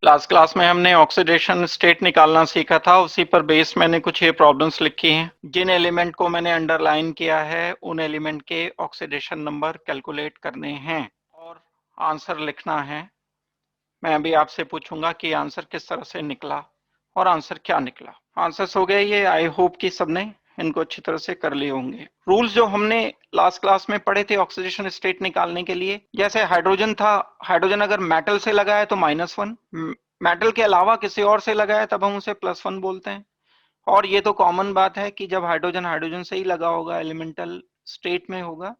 Last class में हमने oxidation state निकालना सीखा था, उसी पर बेस मैंने कुछ ये प्रॉब्लम्स लिखी हैं। जिन एलिमेंट को मैंने अंडरलाइन किया है उन एलिमेंट के ऑक्सीडेशन नंबर कैलकुलेट करने हैं और आंसर लिखना है। मैं अभी आपसे पूछूंगा कि आंसर किस तरह से निकला और आंसर क्या निकला। आंसर्स हो गए ये, आई होप कि सबने इनको अच्छी तरह से कर लिए होंगे। रूल्स जो हमने लास्ट क्लास में पढ़े थे ऑक्सीडेशन स्टेट निकालने के लिए, जैसे हाइड्रोजन था, हाइड्रोजन अगर मेटल से लगा है तो -1, मेटल के अलावा किसी और से लगा है तब हम उसे +1 बोलते हैं। और ये तो कॉमन बात है कि जब हाइड्रोजन हाइड्रोजन से ही लगा होगा, एलिमेंटल स्टेट में होगा,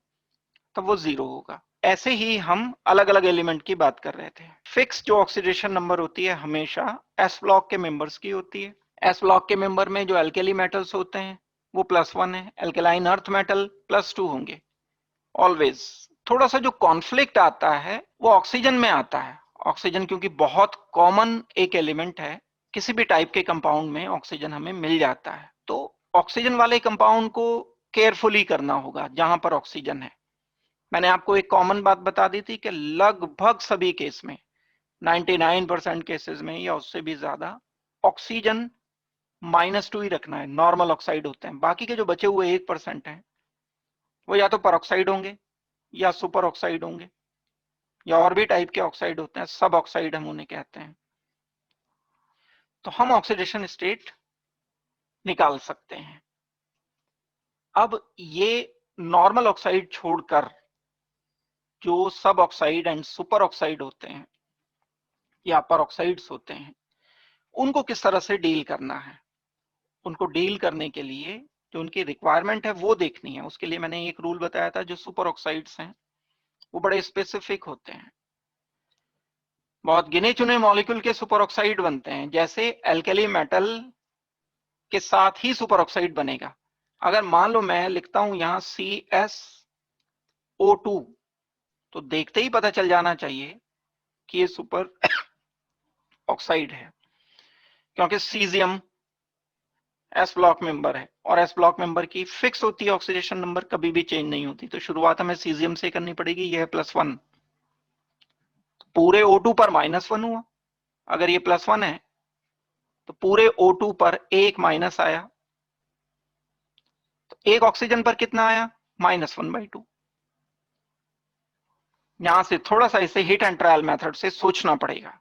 तब वो 0 होगा। ऐसे ही हम अलग अलग एलिमेंट की बात कर रहे थे। फिक्स जो ऑक्सीडेशन नंबर होती है हमेशा एस ब्लॉक के मेंबर्स की होती है। एस ब्लॉक के मेंबर में जो अल्केली मेटल्स होते हैं वो +1 है, अल्केलाइन अर्थ मेटल +2 होंगे ऑलवेज। थोड़ा सा जो कॉन्फ्लिक्ट आता है वो ऑक्सीजन में आता है। ऑक्सीजन क्योंकि बहुत कॉमन एक एलिमेंट है, किसी भी टाइप के कंपाउंड में ऑक्सीजन हमें मिल जाता है, तो ऑक्सीजन वाले कंपाउंड को केयरफुली करना होगा जहां पर ऑक्सीजन है। मैंने आपको एक कॉमन बात बता दी थी कि लगभग सभी केस में 99% केसेस में या उससे भी ज्यादा ऑक्सीजन -2 ही रखना है। नॉर्मल ऑक्साइड होते हैं, बाकी के जो बचे हुए 1% हैं वो या तो परऑक्साइड होंगे या सुपर ऑक्साइड होंगे या और भी टाइप के ऑक्साइड होते हैं, सब ऑक्साइड हम उन्हें कहते हैं। तो हम ऑक्सीडेशन स्टेट निकाल सकते हैं। अब ये नॉर्मल ऑक्साइड छोड़कर जो सब ऑक्साइड एंड सुपर ऑक्साइड होते हैं या परऑक्साइड्स होते हैं, उनको किस तरह से डील करना है, उनको डील करने के लिए जो उनकी रिक्वायरमेंट है वो देखनी है। उसके लिए मैंने एक रूल बताया था, जो सुपर ऑक्साइड्स हैं वो बड़े स्पेसिफिक होते हैं, बहुत गिने चुने मॉलिक्यूल के सुपर ऑक्साइड बनते हैं। जैसे एल्केली मेटल के साथ ही सुपर ऑक्साइड बनेगा। अगर मान लो मैं लिखता हूं यहां CsO2, तो देखते ही पता चल जाना चाहिए कि ये सुपर ऑक्साइड है, क्योंकि सीजियम एस ब्लॉक मेंबर है और एस ब्लॉक मेंबर की फिक्स होती है ऑक्सीडेशन नंबर, कभी भी चेंज नहीं होती। तो शुरुआत हमें सीजियम से करनी पड़ेगी, यह है +1, पूरे O2 पर -1 हुआ। अगर ये +1 है तो पूरे O2 पर एक माइनस आया, तो एक ऑक्सीजन पर कितना आया, -1/2। यहां से थोड़ा सा इसे हिट एंड ट्रायल मेथड से सोचना पड़ेगा।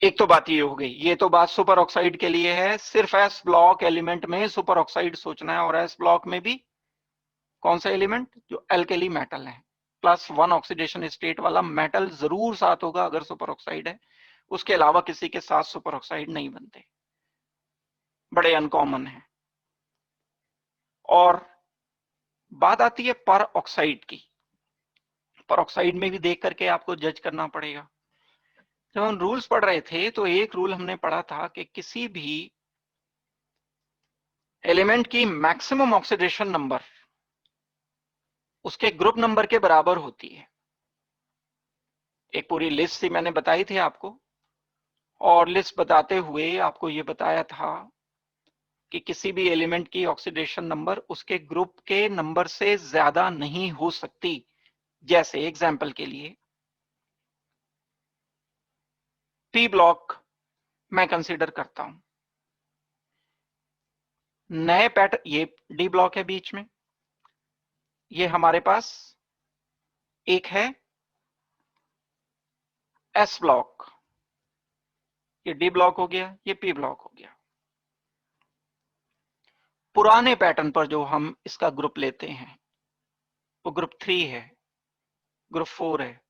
एक तो बात ये हो गई, ये तो बात सुपर ऑक्साइड के लिए है, सिर्फ एस ब्लॉक एलिमेंट में सुपर ऑक्साइड सोचना है। और एस ब्लॉक में भी कौन सा एलिमेंट, जो एल्केली मेटल है, +1 ऑक्सीडेशन स्टेट वाला मेटल जरूर साथ होगा अगर सुपर ऑक्साइड है। उसके अलावा किसी के साथ सुपर ऑक्साइड नहीं बनते, बड़े अनकॉमन है। और बात आती है पर ऑक्साइड की। पर ऑक्साइड में भी देख करके आपको जज करना पड़ेगा। जब हम रूल्स पढ़ रहे थे तो एक रूल हमने पढ़ा था कि किसी भी एलिमेंट की मैक्सिमम ऑक्सीडेशन नंबर उसके ग्रुप नंबर के बराबर होती है। एक पूरी लिस्ट थी, मैंने बताई थी आपको, और लिस्ट बताते हुए आपको यह बताया था कि किसी भी एलिमेंट की ऑक्सीडेशन नंबर उसके ग्रुप के नंबर से ज्यादा नहीं हो सकती। जैसे एग्जाम्पल के लिए पी ब्लॉक मैं कंसीडर करता हूं, नए पैटर्न, ये डी ब्लॉक है बीच में, ये हमारे पास एक है एस ब्लॉक, ये डी ब्लॉक हो गया, ये पी ब्लॉक हो गया। पुराने पैटर्न पर जो हम इसका ग्रुप लेते हैं वो ग्रुप 3 है, ग्रुप 4 है,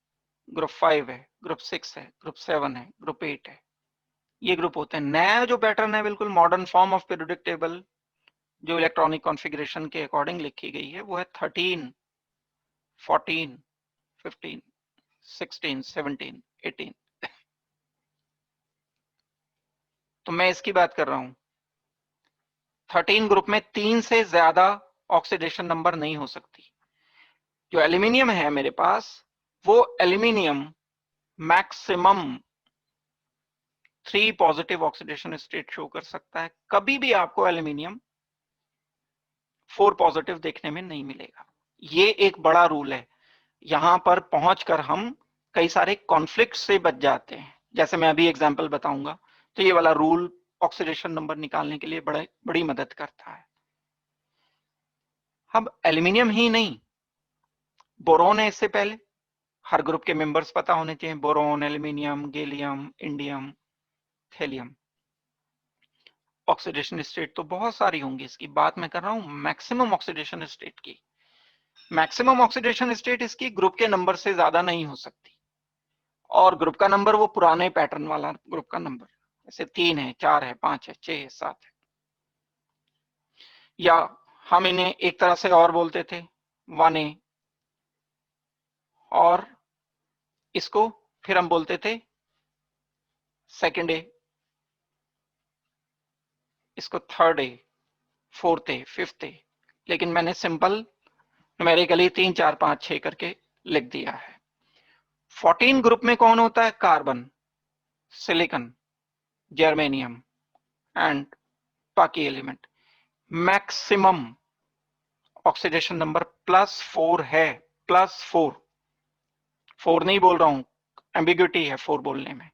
ग्रुप 5 है, ग्रुप 6 है, ग्रुप 7 है, ग्रुप 8 है। ये ग्रुप होते हैं। नया जो पैटर्न है, बिल्कुल modern form of periodic table जो इलेक्ट्रॉनिक कॉन्फ़िगरेशन के अकॉर्डिंग लिखी गई है, वो है 13, 14, 15, 16, 17, 18। तो मैं इसकी बात कर रहा हूं। 13 ग्रुप में 3 से ज्यादा ऑक्सीडेशन नंबर नहीं हो सकती। जो एल्यूमिनियम है मेरे पास, वो aluminium maximum 3 positive oxidation state show कर सकता है। कभी भी आपको एल्यूमिनियम 4 पॉजिटिव देखने में नहीं मिलेगा। ये एक बड़ा रूल है, यहां पर पहुंचकर हम कई सारे कॉन्फ्लिक्ट से बच जाते हैं। जैसे मैं अभी एग्जांपल बताऊंगा। तो ये वाला रूल ऑक्सीडेशन नंबर निकालने के लिए बड़ी मदद करता है। अब एल्यूमिनियम ही नहीं, बोरोन है इससे पहले, हर ग्रुप के मेंबर्स पता होने चाहिए, boron, aluminium, gallium, indium, thallium. Oxidation state तो बहुत सारी होंगी, इसकी बात मैं कर रहा हूं मैक्सिमम ऑक्सीडेशन स्टेट की। मैक्सिमम ऑक्सीडेशन स्टेट इसकी ग्रुप के नंबर से ज्यादा नहीं हो सकती, और ग्रुप का नंबर वो पुराने पैटर्न वाला ग्रुप का नंबर, जैसे 3 है, 4 है, 5 है, 6 है, 7 है। या हम इन्हें एक तरह से और बोलते थे 1A, और इसको फिर हम बोलते थे 2A, इसको 3A, 4A, 5A। लेकिन मैंने सिंपल न्यूमेरिकली 3, 4, 5, 6 करके लिख दिया है। 14 ग्रुप में कौन होता है? कार्बन, सिलिकॉन, जर्मेनियम एंड बाकी एलिमेंट। मैक्सिमम ऑक्सीडेशन नंबर +4 है, +4। 4 नहीं बोल रहा हूं, एम्बिग्यूटी है 4 बोलने में।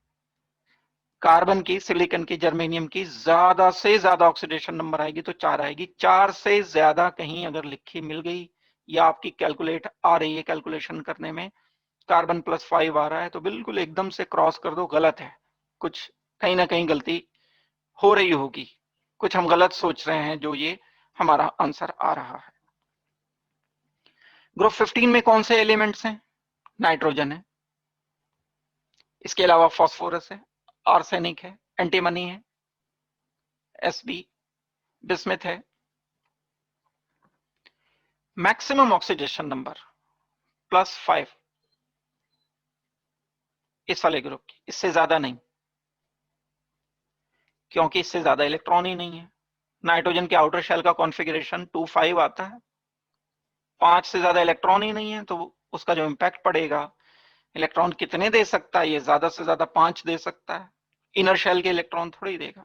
कार्बन की, सिलिकॉन की, जर्मेनियम की ज्यादा से ज्यादा ऑक्सीडेशन नंबर आएगी तो 4 आएगी। 4 से ज्यादा कहीं अगर लिखी मिल गई या आपकी कैलकुलेट आ रही है कैलकुलेशन करने में, कार्बन +5 आ रहा है, तो बिल्कुल एकदम से क्रॉस कर दो, गलत है। कुछ कहीं ना कहीं गलती हो रही होगी, कुछ हम गलत सोच रहे हैं, जो ये हमारा आंसर आ रहा है। ग्रुप 15 में कौन से एलिमेंट्स हैं? नाइट्रोजन है, इसके अलावा फास्फोरस है, आर्सेनिक है, एंटीमनी है, Sb, बिस्मिथ है। मैक्सिमम ऑक्सीडेशन नंबर +5 इस वाले ग्रुप की, इससे ज्यादा नहीं, क्योंकि इससे ज्यादा इलेक्ट्रॉन ही नहीं है। नाइट्रोजन के आउटर शेल का कॉन्फ़िगरेशन 2,5 आता है, 5 से ज्यादा इलेक्ट्रॉन ही नहीं है, तो उसका जो इंपैक्ट पड़ेगा, इलेक्ट्रॉन कितने दे सकता है? ये ज्यादा से ज्यादा 5 दे सकता है, इनर शेल के इलेक्ट्रॉन थोड़ी देगा।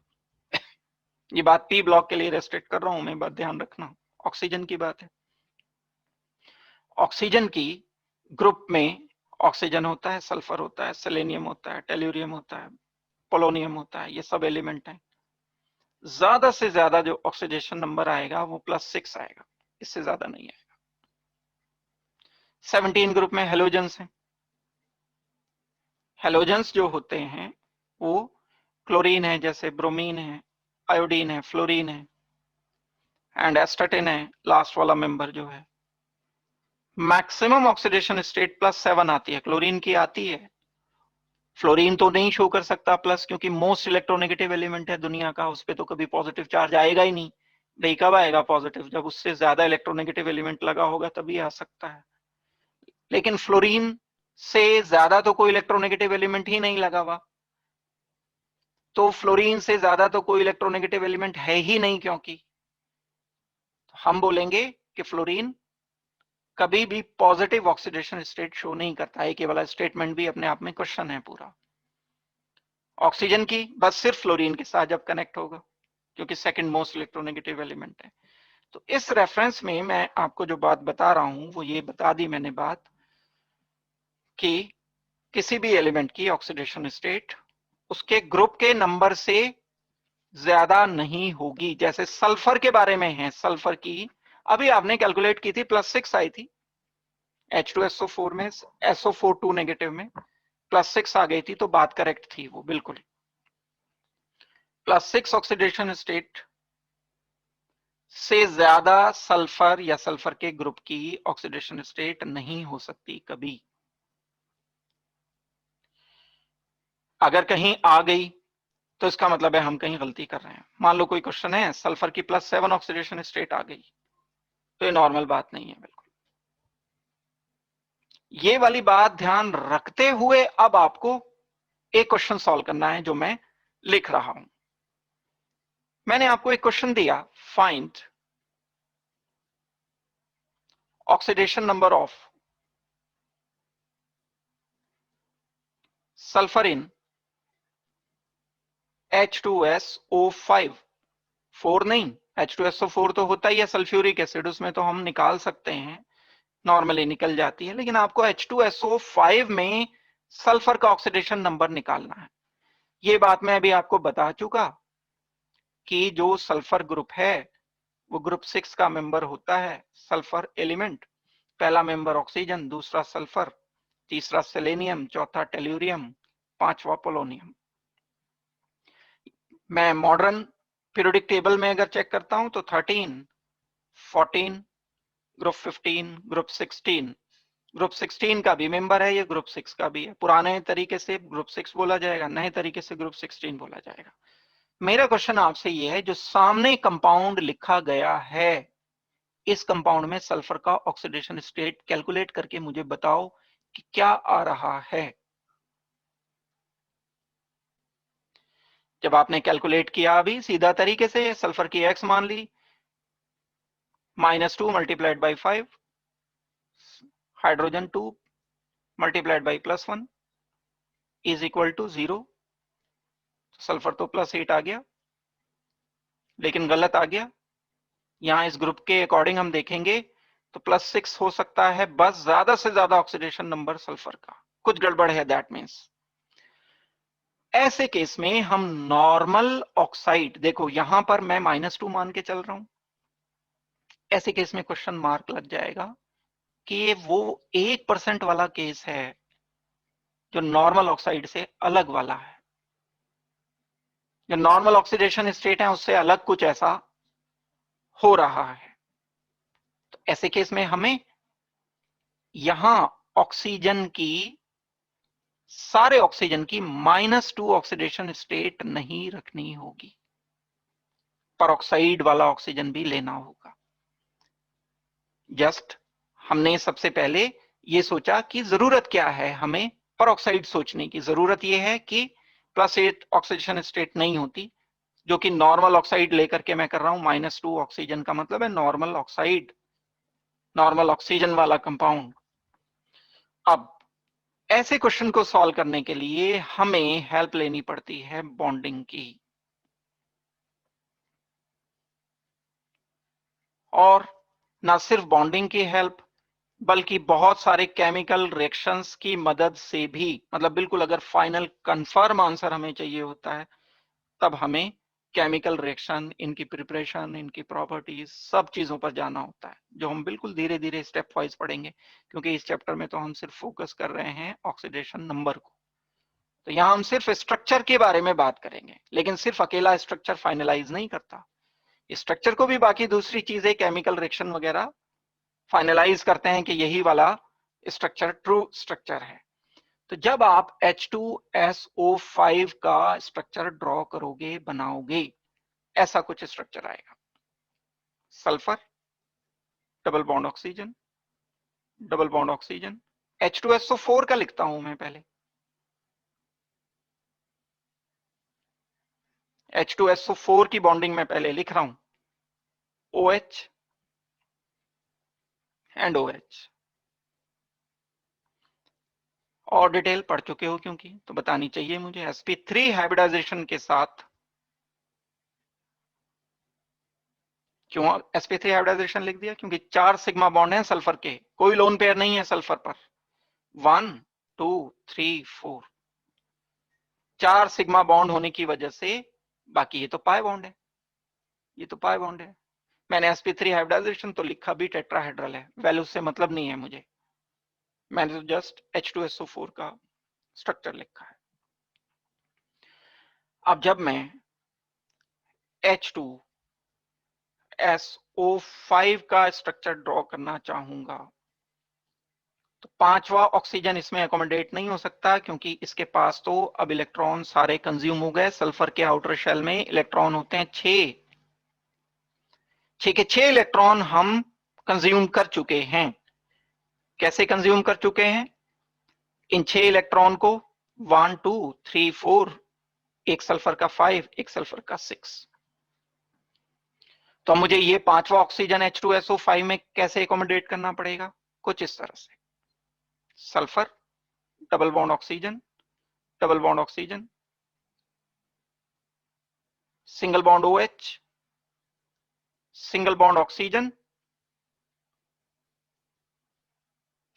ये बात पी ब्लॉक के लिए रेस्ट्रिक्ट कर रहा हूं मैं, बात ध्यान रखना, ऑक्सीजन की बात है। ऑक्सीजन की ग्रुप में ऑक्सीजन होता है, सल्फर होता है, सेलेनियम होता है, टेल्यूरियम होता है, पोलोनियम होता है, ये सब एलिमेंट हैं। ज्यादा से ज्यादा जो ऑक्सीडेशन नंबर आएगा वो +6 आएगा, इससे ज्यादा नहीं आएगा। 17 ग्रुप में हेलोजेंस हैं। हेलोजेंस जो होते हैं वो क्लोरीन है, जैसे ब्रोमीन है, आयोडीन है, फ्लोरीन है एंड एस्टाटिन है, लास्ट वाला मेंबर जो है। मैक्सिमम ऑक्सीडेशन स्टेट +7 आती है, क्लोरीन की आती है। फ्लोरीन तो नहीं शो कर सकता प्लस, क्योंकि मोस्ट इलेक्ट्रोनेगेटिव एलिमेंट है दुनिया का, उस पर तो कभी पॉजिटिव चार्ज आएगा ही नहीं। भाई कब आएगा पॉजिटिव? जब उससे ज्यादा इलेक्ट्रोनेगेटिव एलिमेंट लगा होगा तभी आ सकता है। लेकिन फ्लोरीन से ज्यादा तो कोई इलेक्ट्रोनेगेटिव एलिमेंट ही नहीं लगा हुआ, तो फ्लोरीन से ज्यादा तो कोई इलेक्ट्रोनेगेटिव एलिमेंट है ही नहीं, क्योंकि हम बोलेंगे कि फ्लोरीन कभी भी पॉजिटिव ऑक्सीडेशन स्टेट शो नहीं करता है। केवल स्टेटमेंट भी अपने आप में क्वेश्चन है पूरा। ऑक्सीजन की बस सिर्फ फ्लोरीन के साथ जब कनेक्ट होगा, क्योंकि सेकंड मोस्ट इलेक्ट्रोनेगेटिव एलिमेंट है। तो इस रेफरेंस में मैं आपको जो बात बता रहा हूं वो ये बता दी मैंने बात, कि किसी भी एलिमेंट की ऑक्सीडेशन स्टेट उसके ग्रुप के नंबर से ज्यादा नहीं होगी। जैसे सल्फर के बारे में है, सल्फर की अभी आपने कैलकुलेट की थी, +6 आई थी H2SO4 में, SO4 2 नेगेटिव में +6 आ गई थी, तो बात करेक्ट थी वो बिल्कुल। +6 ऑक्सीडेशन स्टेट से ज्यादा सल्फर या सल्फर के ग्रुप की ऑक्सीडेशन स्टेट नहीं हो सकती कभी। अगर कहीं आ गई तो इसका मतलब है हम कहीं गलती कर रहे हैं। मान लो कोई क्वेश्चन है, सल्फर की +7 ऑक्सीडेशन स्टेट आ गई, तो ये नॉर्मल बात नहीं है बिल्कुल। ये वाली बात ध्यान रखते हुए अब आपको एक क्वेश्चन सॉल्व करना है जो मैं लिख रहा हूं। मैंने आपको एक क्वेश्चन दिया, find oxidation number of sulphur in H2SO5, 4 नहीं, H2SO4 तो होता ही है सल्फ्यूरिक एसिड, उसमें तो हम निकाल सकते हैं, नॉर्मली निकल जाती है, लेकिन आपको H2SO5 में सल्फर का ऑक्सीडेशन नंबर निकालना है। ये बात मैं अभी आपको बता चुका कि जो सल्फर ग्रुप है वो ग्रुप 6 का मेंबर होता है, सल्फर एलिमेंट। पहला मेंबर ऑक्सीजन, दूसरा सल्फर, तीसरा सेलेनियम, चौथा टेल्यूरियम, पांचवा पोलोनियम। मैं मॉडर्न पीरियोडिक टेबल में अगर चेक करता हूं तो 13, 14, ग्रुप 15, ग्रुप 16। ग्रुप 16 का भी मेंबर है, ये ग्रुप 6 का भी है। पुराने तरीके से ग्रुप 6 बोला जाएगा, नए तरीके से ग्रुप 16 बोला जाएगा। मेरा क्वेश्चन आपसे ये है, जो सामने कंपाउंड लिखा गया है, इस कंपाउंड में सल्फर का ऑक्सीडेशन स्टेट कैलकुलेट करके मुझे बताओ कि क्या आ रहा है। जब आपने कैलकुलेट किया अभी सीधा तरीके से सल्फर की एक्स मान ली, -2 multiplied by 5, hydrogen 2 multiplied by +1 is equal to 0। Sulphur तो +8 आ गया, लेकिन गलत आ गया। यहां इस ग्रुप के अकॉर्डिंग हम देखेंगे तो +6 हो सकता है, बस ज्यादा से ज्यादा ऑक्सीडेशन नंबर सल्फर का। कुछ गड़बड़ है, दैट मीन्स ऐसे केस में हम नॉर्मल ऑक्साइड, देखो यहां पर मैं -2 मान के चल रहा हूं, ऐसे केस में क्वेश्चन मार्क लग जाएगा कि ये वो 1% वाला केस है जो नॉर्मल ऑक्साइड से अलग वाला है। जो नॉर्मल ऑक्सीडेशन स्टेट है उससे अलग कुछ ऐसा हो रहा है। तो ऐसे केस में हमें यहां ऑक्सीजन की, सारे ऑक्सीजन की -2 ऑक्सीडेशन स्टेट नहीं रखनी होगी, परऑक्साइड वाला ऑक्सीजन भी लेना होगा। जस्ट हमने सबसे पहले ये सोचा कि जरूरत क्या है, हमें परऑक्साइड सोचने की जरूरत यह है कि +8 ऑक्सीडेशन स्टेट नहीं होती, जो कि नॉर्मल ऑक्साइड लेकर के मैं कर रहा हूं। -2 ऑक्सीजन का मतलब है नॉर्मल ऑक्साइड, नॉर्मल ऑक्सीजन वाला कंपाउंड। अब ऐसे क्वेश्चन को सॉल्व करने के लिए हमें हेल्प लेनी पड़ती है बॉन्डिंग की, और ना सिर्फ बॉन्डिंग की हेल्प बल्कि बहुत सारे केमिकल रिएक्शंस की मदद से भी, मतलब बिल्कुल अगर फाइनल कंफर्म आंसर हमें चाहिए होता है तब हमें केमिकल रिएक्शन, इनकी प्रिपरेशन, इनकी प्रॉपर्टीज, सब चीजों पर जाना होता है, जो हम बिल्कुल धीरे धीरे स्टेप वाइज पढ़ेंगे, क्योंकि इस चैप्टर में तो हम सिर्फ फोकस कर रहे हैं ऑक्सीडेशन नंबर को। तो यहां हम सिर्फ स्ट्रक्चर के बारे में बात करेंगे, लेकिन सिर्फ अकेला स्ट्रक्चर फाइनलाइज नहीं करता, स्ट्रक्चर को भी बाकी दूसरी चीजें, केमिकल रिएक्शन वगैरह फाइनलाइज करते हैं कि यही वाला स्ट्रक्चर ट्रू स्ट्रक्चर है। तो जब आप H2SO5 का स्ट्रक्चर ड्रॉ करोगे, बनाओगे, ऐसा कुछ स्ट्रक्चर आएगा। Sulphur, double bond oxygen, double bond oxygen. H2SO4 का लिखता हूं मैं पहले, H2SO4 की बॉन्डिंग में पहले लिख रहा हूं, OH एंड OH। और डिटेल पढ़ चुके हो क्योंकि, तो बतानी चाहिए मुझे। sp3 हाइब्रिडाइजेशन के साथ, क्यों sp3 हाइब्रिडाइजेशन लिख दिया? क्योंकि 4 सिग्मा बॉन्ड हैं सल्फर के, कोई लोन पेयर नहीं है सल्फर पर। 1 2 3 4, 4 सिग्मा बॉन्ड होने की वजह से, बाकी ये तो पाई बॉन्ड है, ये तो पाई बॉन्ड है। मैंने sp3 हाइब्रिडाइजेशन तो लिखा भी टेट्राहेड्रल है, वैल्यू से मतलब नहीं है मुझे, मैंने तो जस्ट H2SO4 का स्ट्रक्चर लिखा है। अब जब मैं H2SO5 का स्ट्रक्चर ड्रॉ करना चाहूंगा तो पांचवा ऑक्सीजन इसमें अकोमोडेट नहीं हो सकता, क्योंकि इसके पास तो अब इलेक्ट्रॉन सारे कंज्यूम हो गए। सल्फर के आउटर शेल में इलेक्ट्रॉन होते हैं 6 के 6 इलेक्ट्रॉन हम कंज्यूम कर चुके हैं। कैसे कंज्यूम कर चुके हैं? इन 6 इलेक्ट्रॉन को 1 2 3 4, एक सल्फर का 5, एक सल्फर का 6। तो मुझे ये पांचवा ऑक्सीजन H2SO5 में कैसे अकोमोडेट करना पड़ेगा? कुछ इस तरह से, sulphur, double bond oxygen, double bond oxygen, single bond OH, single bond oxygen,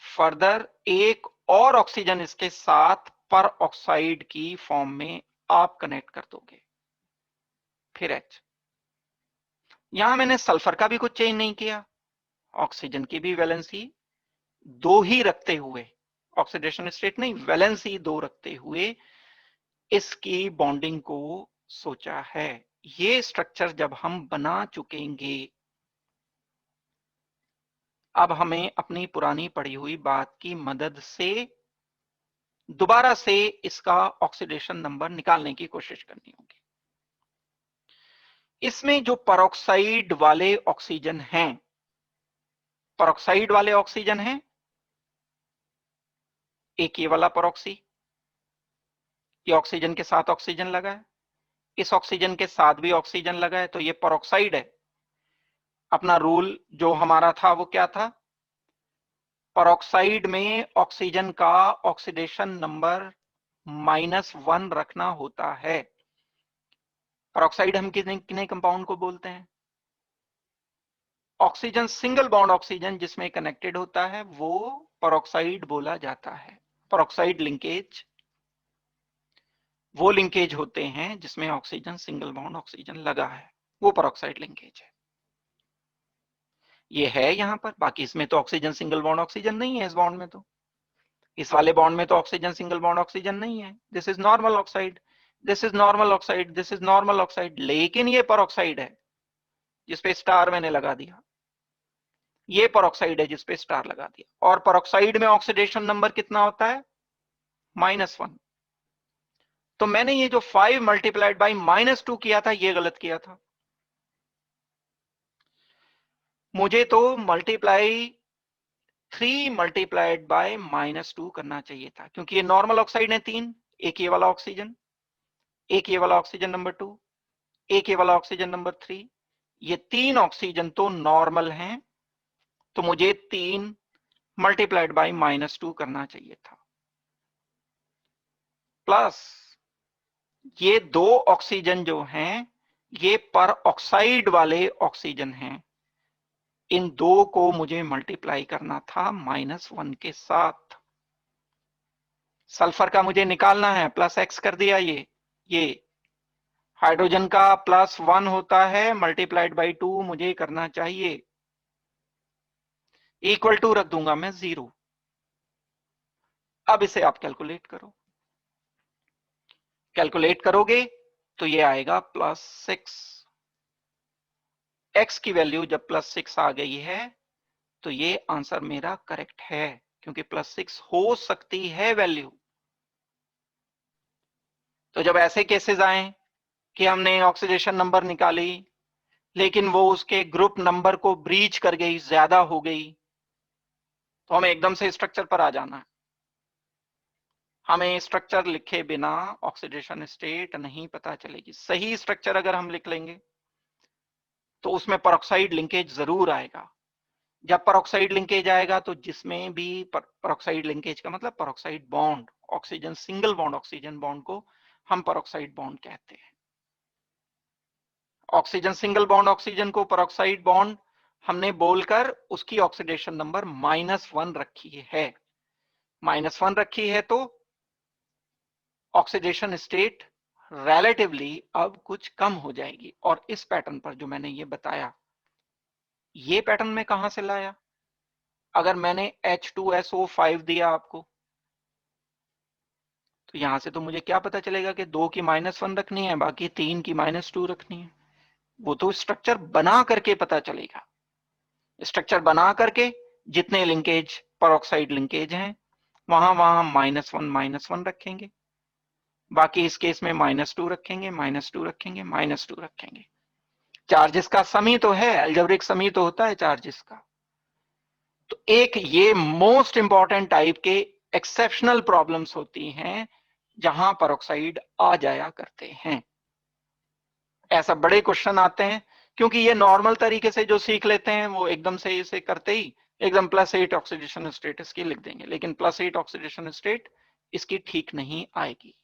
further एक और ऑक्सीजन इसके साथ पर ऑक्साइड की फॉर्म में आप कनेक्ट कर दोगे। फिर H, यहां मैंने सल्फर का भी कुछ चेंज नहीं किया, ऑक्सीजन की भी वैलेंसी 2 ही रखते हुए, ऑक्सीडेशन स्टेट नहीं, वैलेंसी 2 रखते हुए इसकी बॉन्डिंग को सोचा है। ये स्ट्रक्चर जब हम बना चुकेंगे, अब हमें अपनी पुरानी पढ़ी हुई बात की मदद से दोबारा से इसका ऑक्सीडेशन नंबर निकालने की कोशिश करनी होगी। इसमें जो परऑक्साइड वाले ऑक्सीजन हैं, परऑक्साइड वाले ऑक्सीजन हैं, एक ये वाला परऑक्सी, ये ऑक्सीजन के साथ ऑक्सीजन लगा है, इस ऑक्सीजन के साथ भी ऑक्सीजन लगा है, तो ये परऑक्साइड है। अपना रूल जो हमारा था वो क्या था, परऑक्साइड में ऑक्सीजन का ऑक्सीडेशन नंबर -1 रखना होता है। परऑक्साइड हम कितने कंपाउंड को बोलते हैं, ऑक्सीजन सिंगल बॉन्ड ऑक्सीजन जिसमें कनेक्टेड होता है वो परऑक्साइड बोला जाता है। परऑक्साइड लिंकेज वो लिंकेज होते हैं जिसमें ऑक्सीजन सिंगल बॉन्ड ऑक्सीजन लगा है, वो परऑक्साइड लिंकेज है। ये है यहां पर, बाकी इसमें तो ऑक्सीजन सिंगल बॉन्ड ऑक्सीजन नहीं है, इस बॉन्ड में तो, इस वाले बॉन्ड में तो ऑक्सीजन सिंगल बॉन्ड ऑक्सीजन नहीं है। This is normal oxide, this is normal oxide, this is normal oxide, लेकिन ये परऑक्साइड है जिसपे स्टार मैंने लगा दिया, ये परऑक्साइड है जिसपे स्टार लगा दिया। और परऑक्साइड में ऑक्सीडेशन नंबर कितना होता है, -1। तो मैंने ये जो 5 मल्टीप्लाइड बाई -2 किया था, ये गलत किया था। मुझे तो मल्टीप्लाई 3 मल्टीप्लाइड बाय -2 करना चाहिए था, क्योंकि ये नॉर्मल ऑक्साइड है 3, एक ये वाला ऑक्सीजन, एक ये वाला ऑक्सीजन नंबर 2, एक ये वाला ऑक्सीजन नंबर 3, ये 3 ऑक्सीजन तो नॉर्मल हैं, तो मुझे 3 मल्टीप्लाइड बाय -2 करना चाहिए था। प्लस ये 2 ऑक्सीजन जो हैं, ये पर ऑक्साइड वाले ऑक्सीजन हैं, इन 2 को मुझे मल्टीप्लाई करना था -1 के साथ। सल्फर का मुझे निकालना है, +x कर दिया, ये हाइड्रोजन का +1 होता है, मल्टीप्लाइड बाई 2 मुझे करना चाहिए, इक्वल टू रख दूंगा मैं 0। अब इसे आप कैलकुलेट करो, कैलकुलेट करोगे तो ये आएगा +6। x की वैल्यू जब +6 आ गई है तो ये आंसर मेरा करेक्ट है, क्योंकि +6 हो सकती है वैल्यू। तो जब ऐसे केसेस आए कि हमने ऑक्सीडेशन नंबर निकाली लेकिन वो उसके ग्रुप नंबर को ब्रीच कर गई, ज्यादा हो गई, तो हमें एकदम से स्ट्रक्चर पर आ जाना है। हमें स्ट्रक्चर लिखे बिना ऑक्सीडेशन स्टेट नहीं पता चलेगी। सही स्ट्रक्चर अगर हम लिख लेंगे तो उसमें परऑक्साइड लिंकेज जरूर आएगा। जब परऑक्साइड लिंकेज आएगा तो जिसमें भी परऑक्साइड लिंकेज का मतलब peroxide bond, oxygen single bond oxygen bond को हम परऑक्साइड बॉन्ड कहते हैं। ऑक्सीजन सिंगल बॉन्ड ऑक्सीजन को परऑक्साइड बॉन्ड हमने बोलकर उसकी ऑक्सीडेशन नंबर -1 रखी है, -1 रखी है, तो ऑक्सीडेशन स्टेट रिलेटिवली अब कुछ कम हो जाएगी। और इस पैटर्न पर जो मैंने ये बताया, ये पैटर्न में कहां से लाया, अगर मैंने H2SO5 दिया आपको, तो यहां से तो मुझे क्या पता चलेगा कि 2 की -1 रखनी है, बाकी 3 की -2 रखनी है। वो तो स्ट्रक्चर बना करके पता चलेगा। स्ट्रक्चर बना करके जितने लिंकेज परऑक्साइड लिंकेज हैं वहां वहां -1 रखेंगे, बाकी इस केस में -2 रखेंगे, -2 रखेंगे, -2 रखेंगे। चार्जेस का समी तो है, अलजेब्रिक समी तो होता है चार्जेस का। तो एक ये मोस्ट इंपॉर्टेंट टाइप के एक्सेप्शनल प्रॉब्लम्स होती हैं जहां परऑक्साइड आ जाया करते हैं। ऐसा बड़े क्वेश्चन आते हैं, क्योंकि ये नॉर्मल तरीके से जो सीख लेते हैं वो एकदम से इसे करते ही एकदम +8 ऑक्सीडेशन स्टेट इसकी लिख देंगे, लेकिन +8 ऑक्सीडेशन स्टेट इसकी ठीक नहीं आएगी।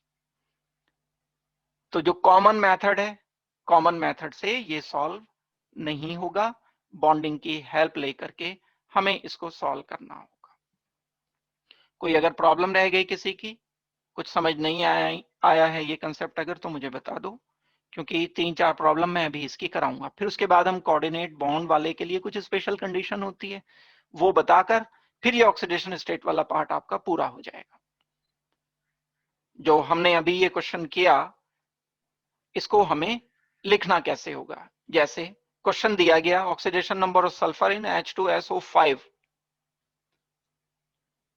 तो जो कॉमन मेथड है, कॉमन मेथड से ये सॉल्व नहीं होगा, बॉन्डिंग की हेल्प लेकर के हमें इसको सॉल्व करना होगा। कोई अगर प्रॉब्लम रह गई किसी की, कुछ समझ नहीं आया है ये कंसेप्ट अगर तो मुझे बता दो, क्योंकि 3-4 प्रॉब्लम मैं अभी इसकी कराऊंगा। फिर उसके बाद हम कोऑर्डिनेट बॉन्ड वाले के लिए कुछ स्पेशल कंडीशन होती है वो बताकर फिर ये ऑक्सीडेशन स्टेट वाला पार्ट आपका पूरा हो जाएगा। जो हमने अभी ये क्वेश्चन किया इसको हमें लिखना कैसे होगा। जैसे क्वेश्चन दिया गया oxidation number of sulphur in H2SO5।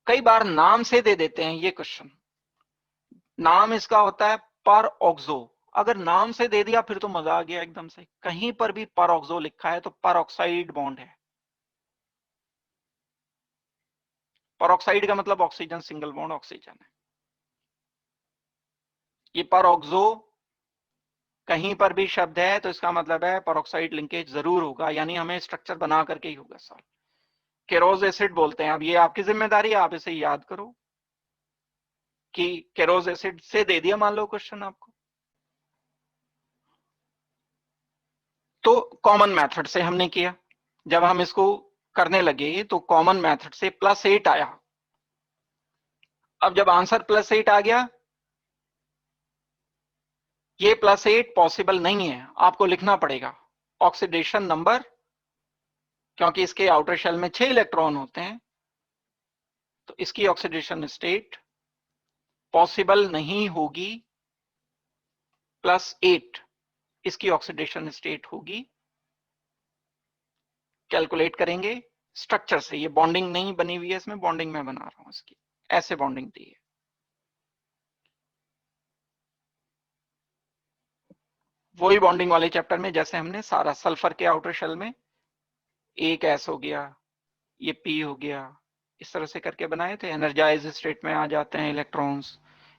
कई बार नाम से दे देते हैं ये क्वेश्चन, नाम इसका होता है पर ऑक्सो। अगर नाम से दे दिया फिर तो मजा आ गया एकदम से। कहीं पर भी पर ऑक्सो लिखा है तो पर ऑक्साइड बॉन्ड है। पर ऑक्साइड का मतलब ऑक्सीजन सिंगल बॉन्ड ऑक्सीजन है। ये पर ऑक्सो कहीं पर भी शब्द है तो इसका मतलब है परऑक्साइड लिंकेज जरूर होगा, यानी हमें स्ट्रक्चर बना करके ही होगा सॉल्व। केरोज एसिड बोलते हैं। अब ये आपकी जिम्मेदारी है, आप इसे याद करो कि केरोज एसिड से दे दिया मान लो क्वेश्चन आपको, तो कॉमन मेथड से हमने किया। जब हम इसको करने लगे तो कॉमन मेथड से +8 आया। अब जब आंसर +8 आ गया, ये +8 पॉसिबल नहीं है, आपको लिखना पड़ेगा ऑक्सीडेशन नंबर, क्योंकि इसके आउटर शेल में 6 इलेक्ट्रॉन होते हैं तो इसकी ऑक्सीडेशन स्टेट पॉसिबल नहीं होगी। +8 इसकी ऑक्सीडेशन स्टेट होगी। कैलकुलेट करेंगे स्ट्रक्चर से। ये बॉन्डिंग नहीं बनी हुई है इसमें, बॉन्डिंग मैं बना रहा हूं इसकी। ऐसे बॉन्डिंग दी है। वही बॉन्डिंग वाले चैप्टर में जैसे हमने सारा सल्फर के आउटर शेल में एक S हो गया, ये P हो गया, इस तरह से करके बनाए थे। एनर्जाइज स्टेट में आ जाते हैं इलेक्ट्रॉन्स,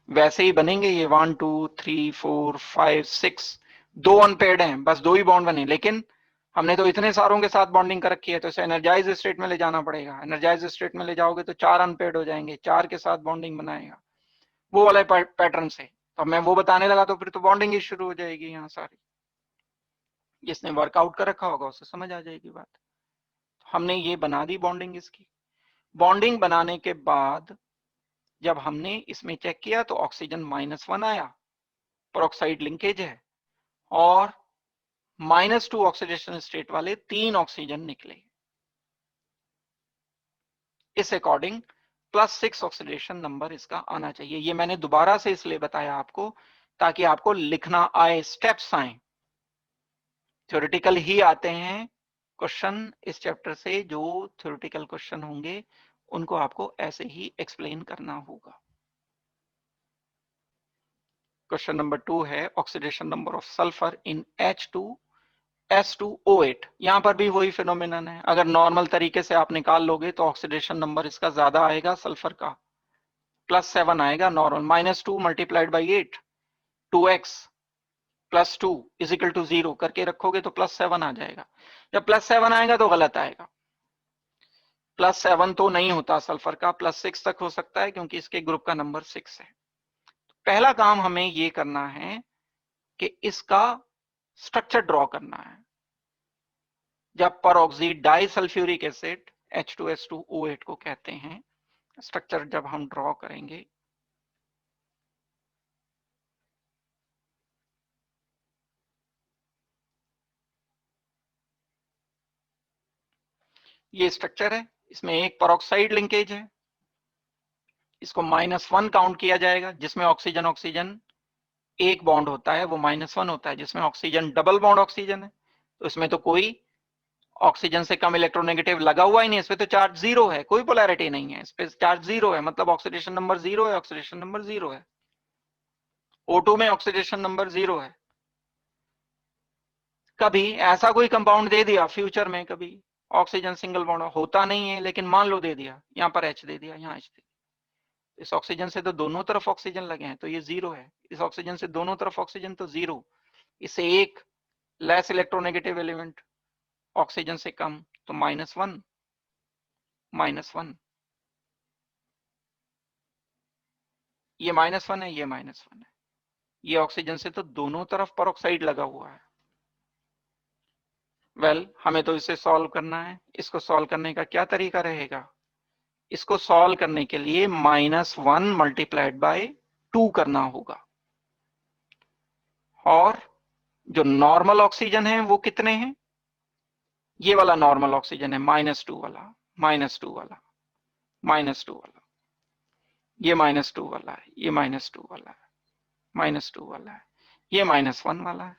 वैसे ही बनेंगे ये 1 2 3 4 5 6। 2 अनपेयर्ड हैं, बस 2 ही बॉन्ड बने, लेकिन हमने तो इतने सारों के साथ बॉन्डिंग कर रखी है तो इसे एनर्जाइज स्टेट में ले जाना पड़ेगा। एनर्जाइज स्टेट में ले जाओगे तो 4 अनपेयर्ड हो जाएंगे, 4 के साथ बॉन्डिंग बनाएगा वो वाले पैटर्न से। तो मैं वो बताने लगा तो फिर तो बॉन्डिंग ही शुरू हो जाएगी यहाँ सारी। जिसने वर्कआउट कर रखा होगा उसे समझ आ जाएगी बात। हमने ये बना दी बॉन्डिंग इसकी। बॉन्डिंग बनाने के बाद जब हमने इसमें चेक किया तो ऑक्सीजन -1 आया, पेरोक्साइड लिंकेज है, और -2 ऑक्सीडेशन स्टेट वाले 3 ऑक्सीजन निकले। इस अकॉर्डिंग +6 ऑक्सीडेशन नंबर इसका आना चाहिए। ये मैंने दोबारा से इसलिए बताया आपको ताकि आपको लिखना आए, स्टेप्स आए। थ्योरेटिकल ही आते हैं क्वेश्चन इस चैप्टर से, जो थ्योरेटिकल क्वेश्चन होंगे उनको आपको ऐसे ही एक्सप्लेन करना होगा। क्वेश्चन नंबर 2 है oxidation number of sulphur in H2S2O8। यहां पर भी वही फिनोमिनन है। अगर नॉर्मल तरीके से आप निकाल लोगे तो ऑक्सीडेशन नंबर इसका ज्यादा आएगा सल्फर का, +7 आएगा नॉर्मल। -2 मल्टीप्लाइड बाई 8, 2x +2 = 0 करके रखोगे तो +7 आ जाएगा। जब +7 आएगा तो गलत आएगा। +7 तो नहीं होता सल्फर का, +6 तक हो सकता है क्योंकि इसके ग्रुप का नंबर 6 है। पहला काम हमें ये करना है कि इसका स्ट्रक्चर ड्रॉ करना है। जब परऑक्सी डाइसल्फ्यूरिक एसिड H2S2O8 को कहते हैं, स्ट्रक्चर जब हम ड्रॉ करेंगे, ये स्ट्रक्चर है, इसमें एक परऑक्साइड लिंकेज है, इसको -1 काउंट किया जाएगा। जिसमें ऑक्सीजन ऑक्सीजन एक बॉन्ड होता है वो -1 होता है। जिसमें ऑक्सीजन डबल बॉन्ड ऑक्सीजन है तो इसमें तो कोई ऑक्सीजन से कम इलेक्ट्रोनेगेटिव लगा हुआ ही नहीं, इस पे तो चार्ज 0 है, कोई पोलैरिटी नहीं है, इस पे चार्ज 0 है, मतलब ऑक्सीडेशन नंबर 0 है, ऑक्सीडेशन नंबर 0 है। O2 में ऑक्सीडेशन नंबर 0 है। कभी ऐसा कोई कंपाउंड दे दिया फ्यूचर में, कभी ऑक्सीजन सिंगल बॉन्ड होता नहीं है लेकिन मान लो दे दिया, यहाँ पर H दे दिया, यहाँ H दे दिया, इस ऑक्सीजन से तो दोनों तरफ ऑक्सीजन लगे हैं तो ये 0 है। इस ऑक्सीजन से दोनों तरफ ऑक्सीजन तो 0, इससे एक लेस इलेक्ट्रोनेगेटिव एलिमेंट ऑक्सीजन से कम तो -1 -1, ये -1 है, ये -1 है। ये ऑक्सीजन से तो दोनों तरफ परऑक्साइड लगा हुआ है। हमें तो इसे सॉल्व करना है। इसको सॉल्व करने का क्या तरीका रहेगा? इसको सॉल्व करने के लिए -1 मल्टीप्लाइड बाय 2 करना होगा। और जो नॉर्मल ऑक्सीजन है वो कितने हैं, ये वाला नॉर्मल ऑक्सीजन है -2 वाला, -2 वाला, -2 वाला, ये -2 वाला है, ये -2 वाला है, -2 वाला है, ये -1 वाला है।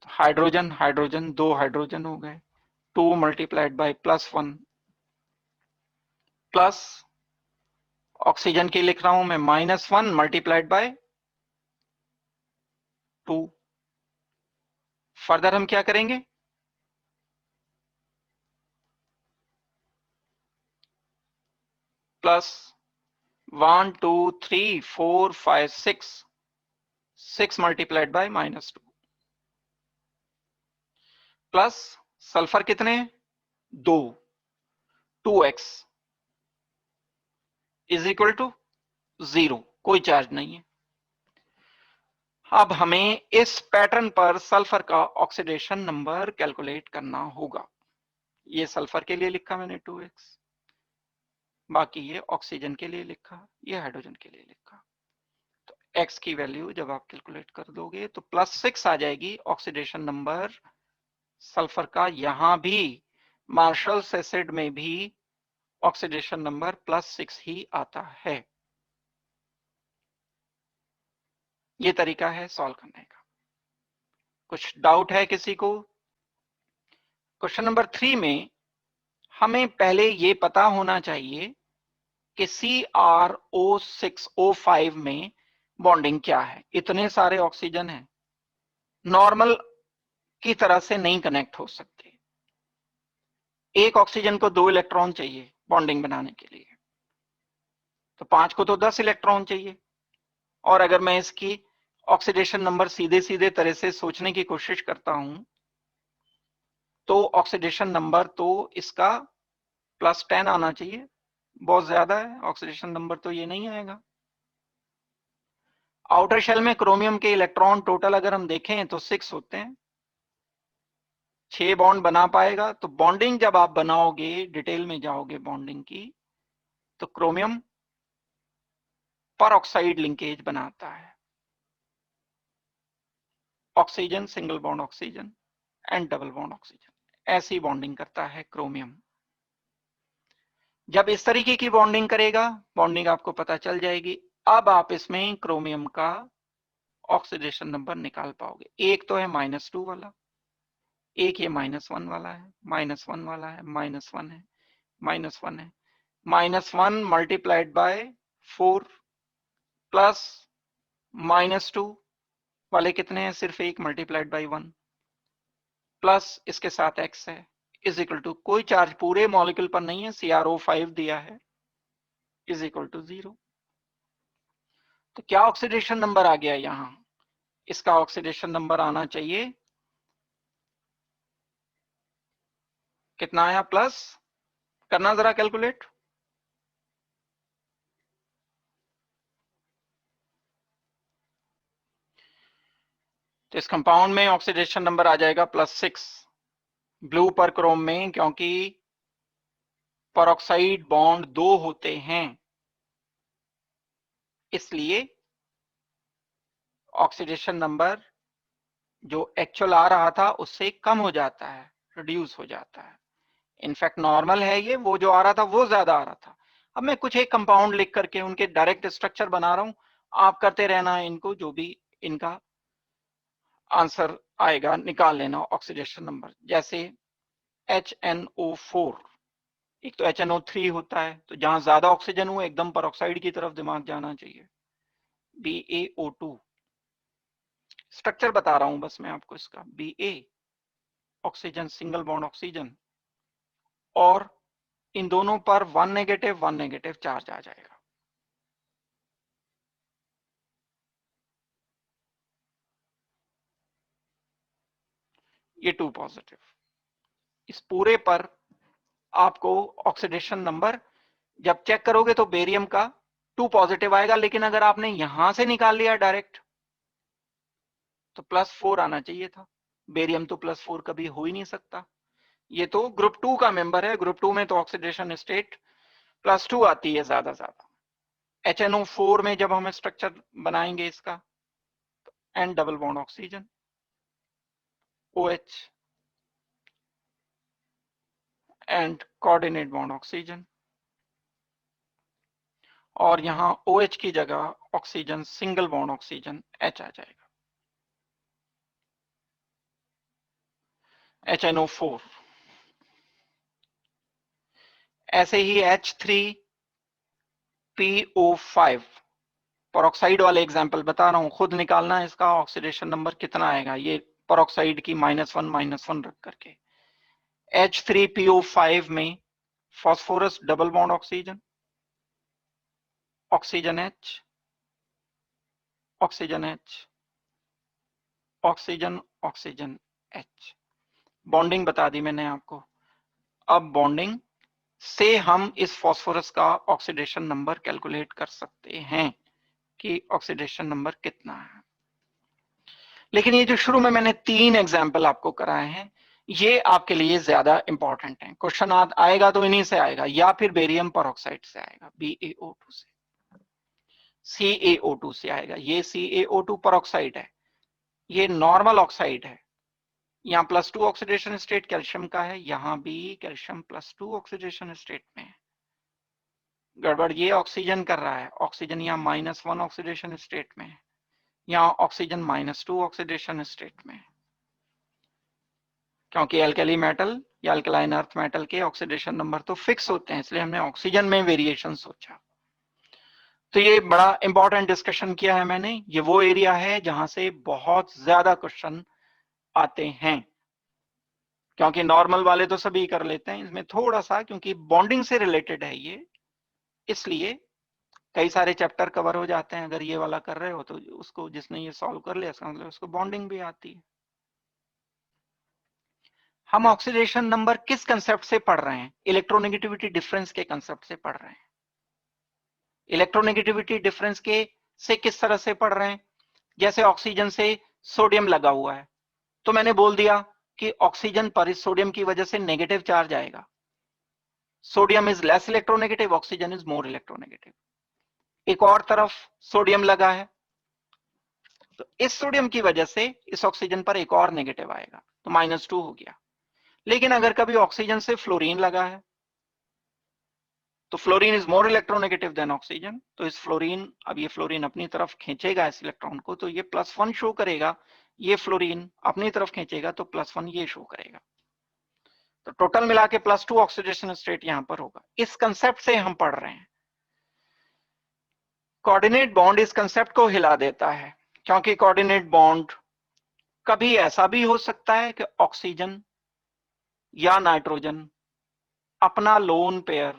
तो हाइड्रोजन हाइड्रोजन 2 हाइड्रोजन हो गए, 2 मल्टीप्लाइड बाय +1 प्लस ऑक्सीजन की लिख रहा हूं मैं -1 मल्टीप्लाइड बाय 2। फर्दर हम क्या करेंगे, +1 2 3 4 5 6 मल्टीप्लाइड बाय -2 प्लस सल्फर कितने, 2, 2x इज इक्वल टू 0, कोई चार्ज नहीं है। अब हमें इस पैटर्न पर सल्फर का ऑक्सीडेशन नंबर कैलकुलेट करना होगा। ये सल्फर के लिए लिखा मैंने 2x, बाकी ये ऑक्सीजन के लिए लिखा, ये हाइड्रोजन के लिए लिखा। तो x की वैल्यू जब आप कैलकुलेट कर दोगे तो +6 आ जाएगी ऑक्सीडेशन नंबर सल्फर का। यहां भी मार्शल्स एसिड में भी ऑक्सीडेशन नंबर +6 ही आता है। ये तरीका है सॉल्व करने का। कुछ डाउट है किसी को? क्वेश्चन नंबर 3 में हमें पहले ये पता होना चाहिए कि CrO6O5 में बॉन्डिंग क्या है। इतने सारे ऑक्सीजन हैं, नॉर्मल की तरह से नहीं कनेक्ट हो सकते। एक ऑक्सीजन को 2 इलेक्ट्रॉन चाहिए बॉन्डिंग बनाने के लिए, तो 5 को तो 10 इलेक्ट्रॉन चाहिए। और अगर मैं इसकी ऑक्सीडेशन नंबर सीधे सीधे तरह से सोचने की कोशिश करता हूं तो ऑक्सीडेशन नंबर तो इसका +10 आना चाहिए, बहुत ज्यादा है ऑक्सीडेशन नंबर, तो ये नहीं आएगा। आउटर शेल में क्रोमियम के इलेक्ट्रॉन टोटल अगर हम देखें तो 6 होते हैं, 6 बॉन्ड बना पाएगा। तो बॉन्डिंग जब आप बनाओगे, डिटेल में जाओगे बॉन्डिंग की, तो क्रोमियम पर ऑक्साइड लिंकेज बनाता है, oxygen single bond oxygen and double bond oxygen, ऐसी बॉन्डिंग करता है क्रोमियम। जब इस तरीके की बॉन्डिंग करेगा, बॉन्डिंग आपको पता चल जाएगी। अब आप इसमें क्रोमियम का ऑक्सीडेशन नंबर निकाल पाओगे। एक तो है -2 वाला, एक ये -1 वाला है, -1 वाला है, -1 है, -1 है, -1 मल्टीप्लाइड बाय 4 प्लस -2 वाले कितने हैं, सिर्फ एक मल्टीप्लाइड बाय 1 प्लस इसके साथ x है, इज इक्वल टू कोई चार्ज पूरे मॉलिक्यूल पर नहीं है, CrO5 दिया है, इज इक्वल टू 0। तो क्या ऑक्सीडेशन नंबर आ गया यहां, इसका ऑक्सीडेशन नंबर आना चाहिए कितना आया, प्लस करना जरा कैलकुलेट, तो इस कंपाउंड में ऑक्सीडेशन नंबर आ जाएगा +6 ब्लू पर क्रोम में, क्योंकि परऑक्साइड बॉन्ड 2 होते हैं, इसलिए ऑक्सीडेशन नंबर जो एक्चुअल आ रहा था उससे कम हो जाता है, रिड्यूस हो जाता है। इनफैक्ट नॉर्मल है ये, वो जो आ रहा था वो ज्यादा आ रहा था। अब मैं कुछ एक कंपाउंड लिख करके उनके डायरेक्ट स्ट्रक्चर बना रहा हूं, आप करते रहना है इनको, जो भी इनका आंसर आएगा निकाल लेना ऑक्सीडेशन नंबर। जैसे HNO4, एक तो HNO3 होता है, तो जहां ज्यादा ऑक्सीजन हो एकदम परऑक्साइड की तरफ दिमाग जाना चाहिए। BaO2, स्ट्रक्चर बता रहा हूं बस मैं आपको इसका, Ba oxygen single bond oxygen, और इन दोनों पर 1 नेगेटिव चार्ज आ जाएगा। ये 2 पॉजिटिव। इस पूरे पर आपको ऑक्सीडेशन नंबर जब चेक करोगे तो बेरियम का 2 पॉजिटिव आएगा, लेकिन अगर आपने यहां से निकाल लिया डायरेक्ट तो +4 आना चाहिए था। बेरियम तो +4 कभी हो ही नहीं सकता। ये तो ग्रुप 2 का मेंबर है, ग्रुप 2 में तो ऑक्सीडेशन स्टेट +2 आती है ज्यादा। HNO4 में जब हम स्ट्रक्चर बनाएंगे इसका, and double bond oxygen, OH and coordinate bond oxygen, और यहां OH की जगह oxygen single bond oxygen H आ जाएगा, HNO4। ऐसे ही H3PO5 पेरोक्साइड वाले एग्जांपल बता रहा हूं, खुद निकालना है इसका ऑक्सीडेशन नंबर कितना आएगा, ये पेरोक्साइड की -1 रख करके। H3PO5 में phosphorus double bond oxygen, oxygen H, oxygen H, oxygen oxygen H। Bonding बता दी मैंने आपको। अब बॉन्डिंग से हम इस फास्फोरस का ऑक्सीडेशन नंबर कैलकुलेट कर सकते हैं कि ऑक्सीडेशन नंबर कितना है। लेकिन ये जो शुरू में मैंने 3 एग्जाम्पल आपको कराए हैं, ये आपके लिए ज्यादा इंपॉर्टेंट है। क्वेश्चन आएगा तो इन्हीं से आएगा, या फिर बेरियम परऑक्साइड से आएगा, BaO2 से, CaO2 से आएगा। ये CaO2 परऑक्साइड है, ये नॉर्मल ऑक्साइड है। यहाँ +2 ऑक्सीडेशन स्टेट कैल्शियम का है, यहां भी कैल्शियम +2 ऑक्सीडेशन स्टेट में है। गड़बड़ ये ऑक्सीजन कर रहा है, ऑक्सीजन यहाँ -1 ऑक्सीडेशन स्टेट में है, यहाँ ऑक्सीजन -2 ऑक्सीडेशन स्टेट में है। क्योंकि एल्कली मेटल या अल्कलाइन अर्थ मेटल के ऑक्सीडेशन नंबर तो फिक्स होते हैं, इसलिए हमने ऑक्सीजन में वेरिएशन सोचा। तो ये बड़ा इंपॉर्टेंट डिस्कशन किया है मैंने। ये वो एरिया है जहां से बहुत ज्यादा क्वेश्चन आते हैं, क्योंकि नॉर्मल वाले तो सभी कर लेते हैं, इसमें थोड़ा सा क्योंकि बॉन्डिंग से रिलेटेड है ये, इसलिए कई सारे चैप्टर कवर हो जाते हैं। अगर ये वाला कर रहे हो तो उसको, जिसने ये सॉल्व कर लिया इसका मतलब उसको बॉन्डिंग भी आती है। हम ऑक्सीडेशन नंबर किस कंसेप्ट से पढ़ रहे हैं? इलेक्ट्रोनेगेटिविटी डिफरेंस के कंसेप्ट से पढ़ रहे हैं। इलेक्ट्रोनेगेटिविटी डिफरेंस के से किस तरह से पढ़ रहे हैं? जैसे ऑक्सीजन से सोडियम लगा हुआ है, तो मैंने बोल दिया कि ऑक्सीजन पर इस सोडियम की वजह से नेगेटिव चार्ज आएगा। Sodium is less electronegative, oxygen is more electronegative. एक और तरफ सोडियम लगा है, तो इस सोडियम की वजह से इस ऑक्सीजन पर एक और नेगेटिव आएगा, तो -2 हो गया। लेकिन अगर कभी ऑक्सीजन से फ्लोरीन लगा है, तो fluorine is more electronegative then oxygen, तो इस फ्लोरीन, अब ये फ्लोरीन अपनी तरफ खींचेगा इस इलेक्ट्रॉन को, तो ये +1 शो करेगा, ये फ्लोरीन अपनी तरफ खींचेगा तो +1 ये शो करेगा। तो टोटल मिला के +2 ऑक्सीडेशन स्टेट यहां पर होगा। इस कंसेप्ट से हम पढ़ रहे हैं। कोऑर्डिनेट बॉन्ड इस कंसेप्ट को हिला देता है, क्योंकि कोऑर्डिनेट बॉन्ड कभी ऐसा भी हो सकता है कि ऑक्सीजन या नाइट्रोजन अपना lone pair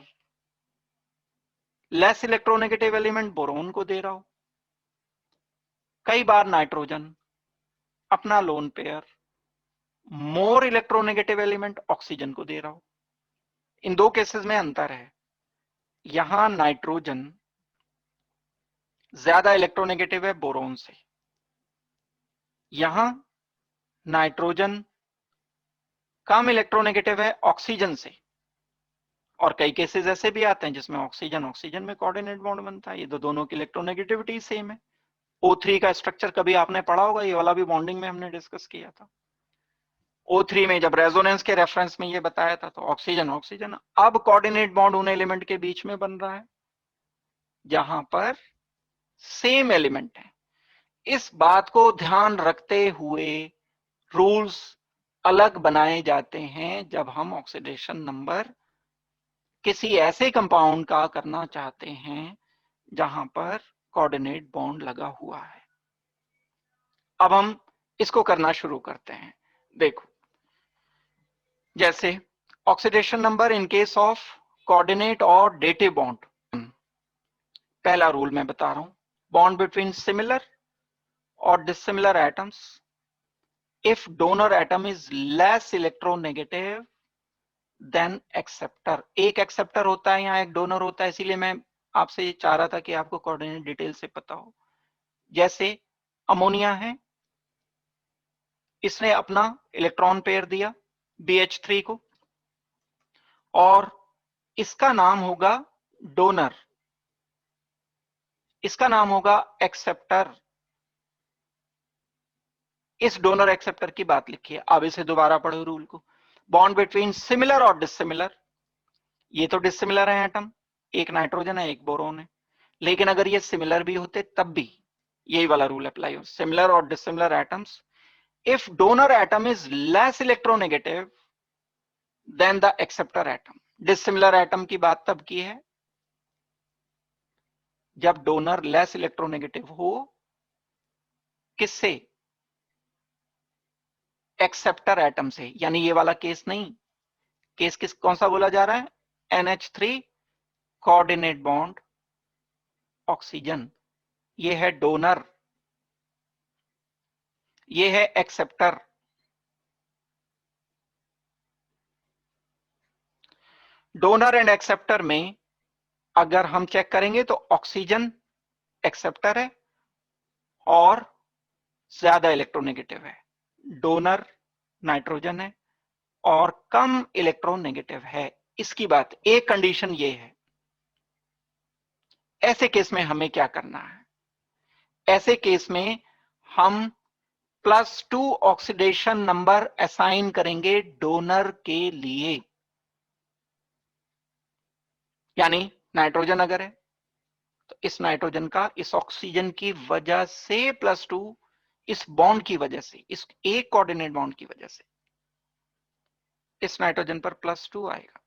less electronegative element boron को दे रहा हो, कई बार नाइट्रोजन अपना lone pair more electronegative element oxygen को दे रहा हो। इन दो केसेस में अंतर है, यहां नाइट्रोजन ज्यादा इलेक्ट्रोनेगेटिव है बोरोन से, यहां नाइट्रोजन कम इलेक्ट्रोनेगेटिव है ऑक्सीजन से। और कई केसेस ऐसे भी आते हैं जिसमें ऑक्सीजन ऑक्सीजन में कोऑर्डिनेट बॉन्ड बनता है, ये तो दोनों की इलेक्ट्रोनेगेटिविटी सेम है। O3 का स्ट्रक्चर कभी आपने पढ़ा होगा, ये वाला भी बॉन्डिंग में हमने डिस्कस किया था। O3 में जब रेजोनेंस के रेफरेंस में ये बताया था, तो ऑक्सीजन ऑक्सीजन। अब कोऑर्डिनेट बॉन्ड उन एलिमेंट के बीच में बन रहा है जहां पर सेम एलिमेंट है। इस बात को ध्यान रखते हुए रूल्स अलग बनाए जाते हैं जब हम ऑक्सीडेशन नंबर किसी ऐसे कंपाउंड का करना चाहते हैं जहां पर कोऑर्डिनेट बॉन्ड लगा हुआ है। अब हम इसको करना शुरू करते हैं। देखो, जैसे oxidation number in case of coordinate और डेटिव बॉन्ड। पहला रूल मैं बता रहा हूं, बॉन्ड बिटवीन सिमिलर और dissimilar atoms, if donor atom is less electronegative than acceptor. एक एक्सेप्टर होता है, यहाँ एक डोनर होता है, इसीलिए मैं आपसे ये चाह रहा था कि आपको कोऑर्डिनेट डिटेल से पता हो। जैसे अमोनिया है, इसने अपना इलेक्ट्रॉन पेयर दिया BH3 को, और इसका नाम होगा डोनर, इसका नाम होगा एक्सेप्टर। इस डोनर एक्सेप्टर की बात लिखी है। अब इसे दोबारा पढ़ो रूल को। बॉन्ड बिटवीन सिमिलर और डिसिमिलर, ये तो डिसिमिलर है एटम, एक नाइट्रोजन है एक बोरोन है, लेकिन अगर ये सिमिलर भी होते तब भी यही वाला रूल अप्लाई हो, सिमिलर और dissimilar atoms, if donor atom is less electronegative than the acceptor atom. Dissimilar atom की बात तब की है जब डोनर लेस इलेक्ट्रोनेगेटिव हो, किससे? एक्सेप्टर एटम से, यानी ये वाला केस नहीं। केस किस कौन सा बोला जा रहा है? NH3 कोऑर्डिनेट बॉन्ड ऑक्सीजन, ये है डोनर, ये है एक्सेप्टर। डोनर एंड एक्सेप्टर में अगर हम चेक करेंगे तो ऑक्सीजन एक्सेप्टर है और ज्यादा इलेक्ट्रोनेगेटिव है, डोनर नाइट्रोजन है और कम इलेक्ट्रोनेगेटिव है। इसकी बात, एक कंडीशन ये है। ऐसे केस में हमें क्या करना है? ऐसे केस में हम +2 ऑक्सीडेशन नंबर असाइन करेंगे डोनर के लिए। यानी नाइट्रोजन अगर है तो इस नाइट्रोजन का इस ऑक्सीजन की वजह से +2, इस बॉन्ड की वजह से, इस एक कोऑर्डिनेट बॉन्ड की वजह से इस नाइट्रोजन पर +2 आएगा,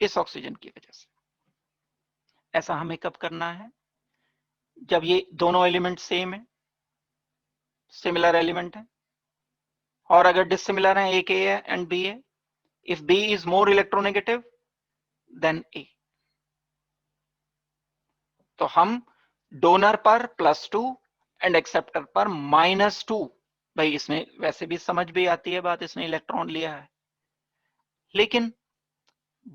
इस ऑक्सीजन की वजह से। ऐसा हमें कब करना है? जब ये दोनों एलिमेंट सेम है, सिमिलर एलिमेंट है, और अगर डिसिमिलर है, एक ए है एंड बी है, if B is more electronegative than A, तो हम डोनर पर +2 एंड एक्सेप्टर पर -2। भाई इसमें वैसे भी समझ भी आती है बात, इसने इलेक्ट्रॉन लिया है, लेकिन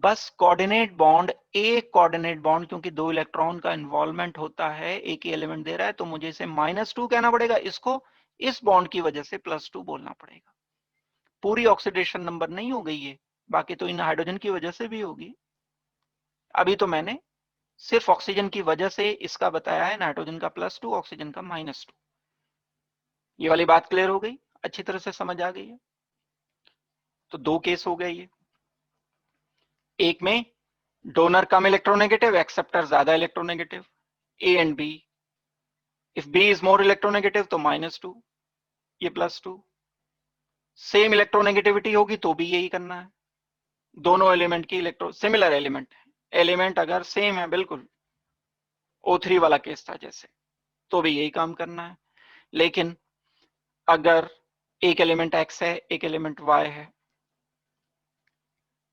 बस कोऑर्डिनेट बॉन्ड, एक कोऑर्डिनेट बॉन्ड, क्योंकि 2 इलेक्ट्रॉन का इन्वॉल्वमेंट होता है, एक ही एलिमेंट दे रहा है, तो मुझे इसे -2 कहना पड़ेगा, इसको इस बॉन्ड की वजह से +2 बोलना पड़ेगा। पूरी ऑक्सीडेशन नंबर नहीं हो गई है, बाकी तो इन हाइड्रोजन की वजह से भी होगी। अभी तो मैंने सिर्फ ऑक्सीजन की वजह से इसका बताया है, नाइट्रोजन का +2 ऑक्सीजन का -2। ये वाली बात क्लियर हो गई, अच्छी तरह से समझ आ गई है। तो 2 केस हो गए ये, एक में डोनर कम इलेक्ट्रोनेगेटिव, एक्सेप्टर ज्यादा electronegative, A and B. If B is more electronegative तो -2, ये +2। सेम इलेक्ट्रोनेगेटिविटी होगी तो भी यही करना है, दोनों एलिमेंट की इलेक्ट्रो सिमिलर एलिमेंट है, एलिमेंट अगर सेम है बिल्कुल, O3 वाला केस था जैसे, तो भी यही काम करना है। लेकिन अगर एक एलिमेंट X है, एक एलिमेंट Y है,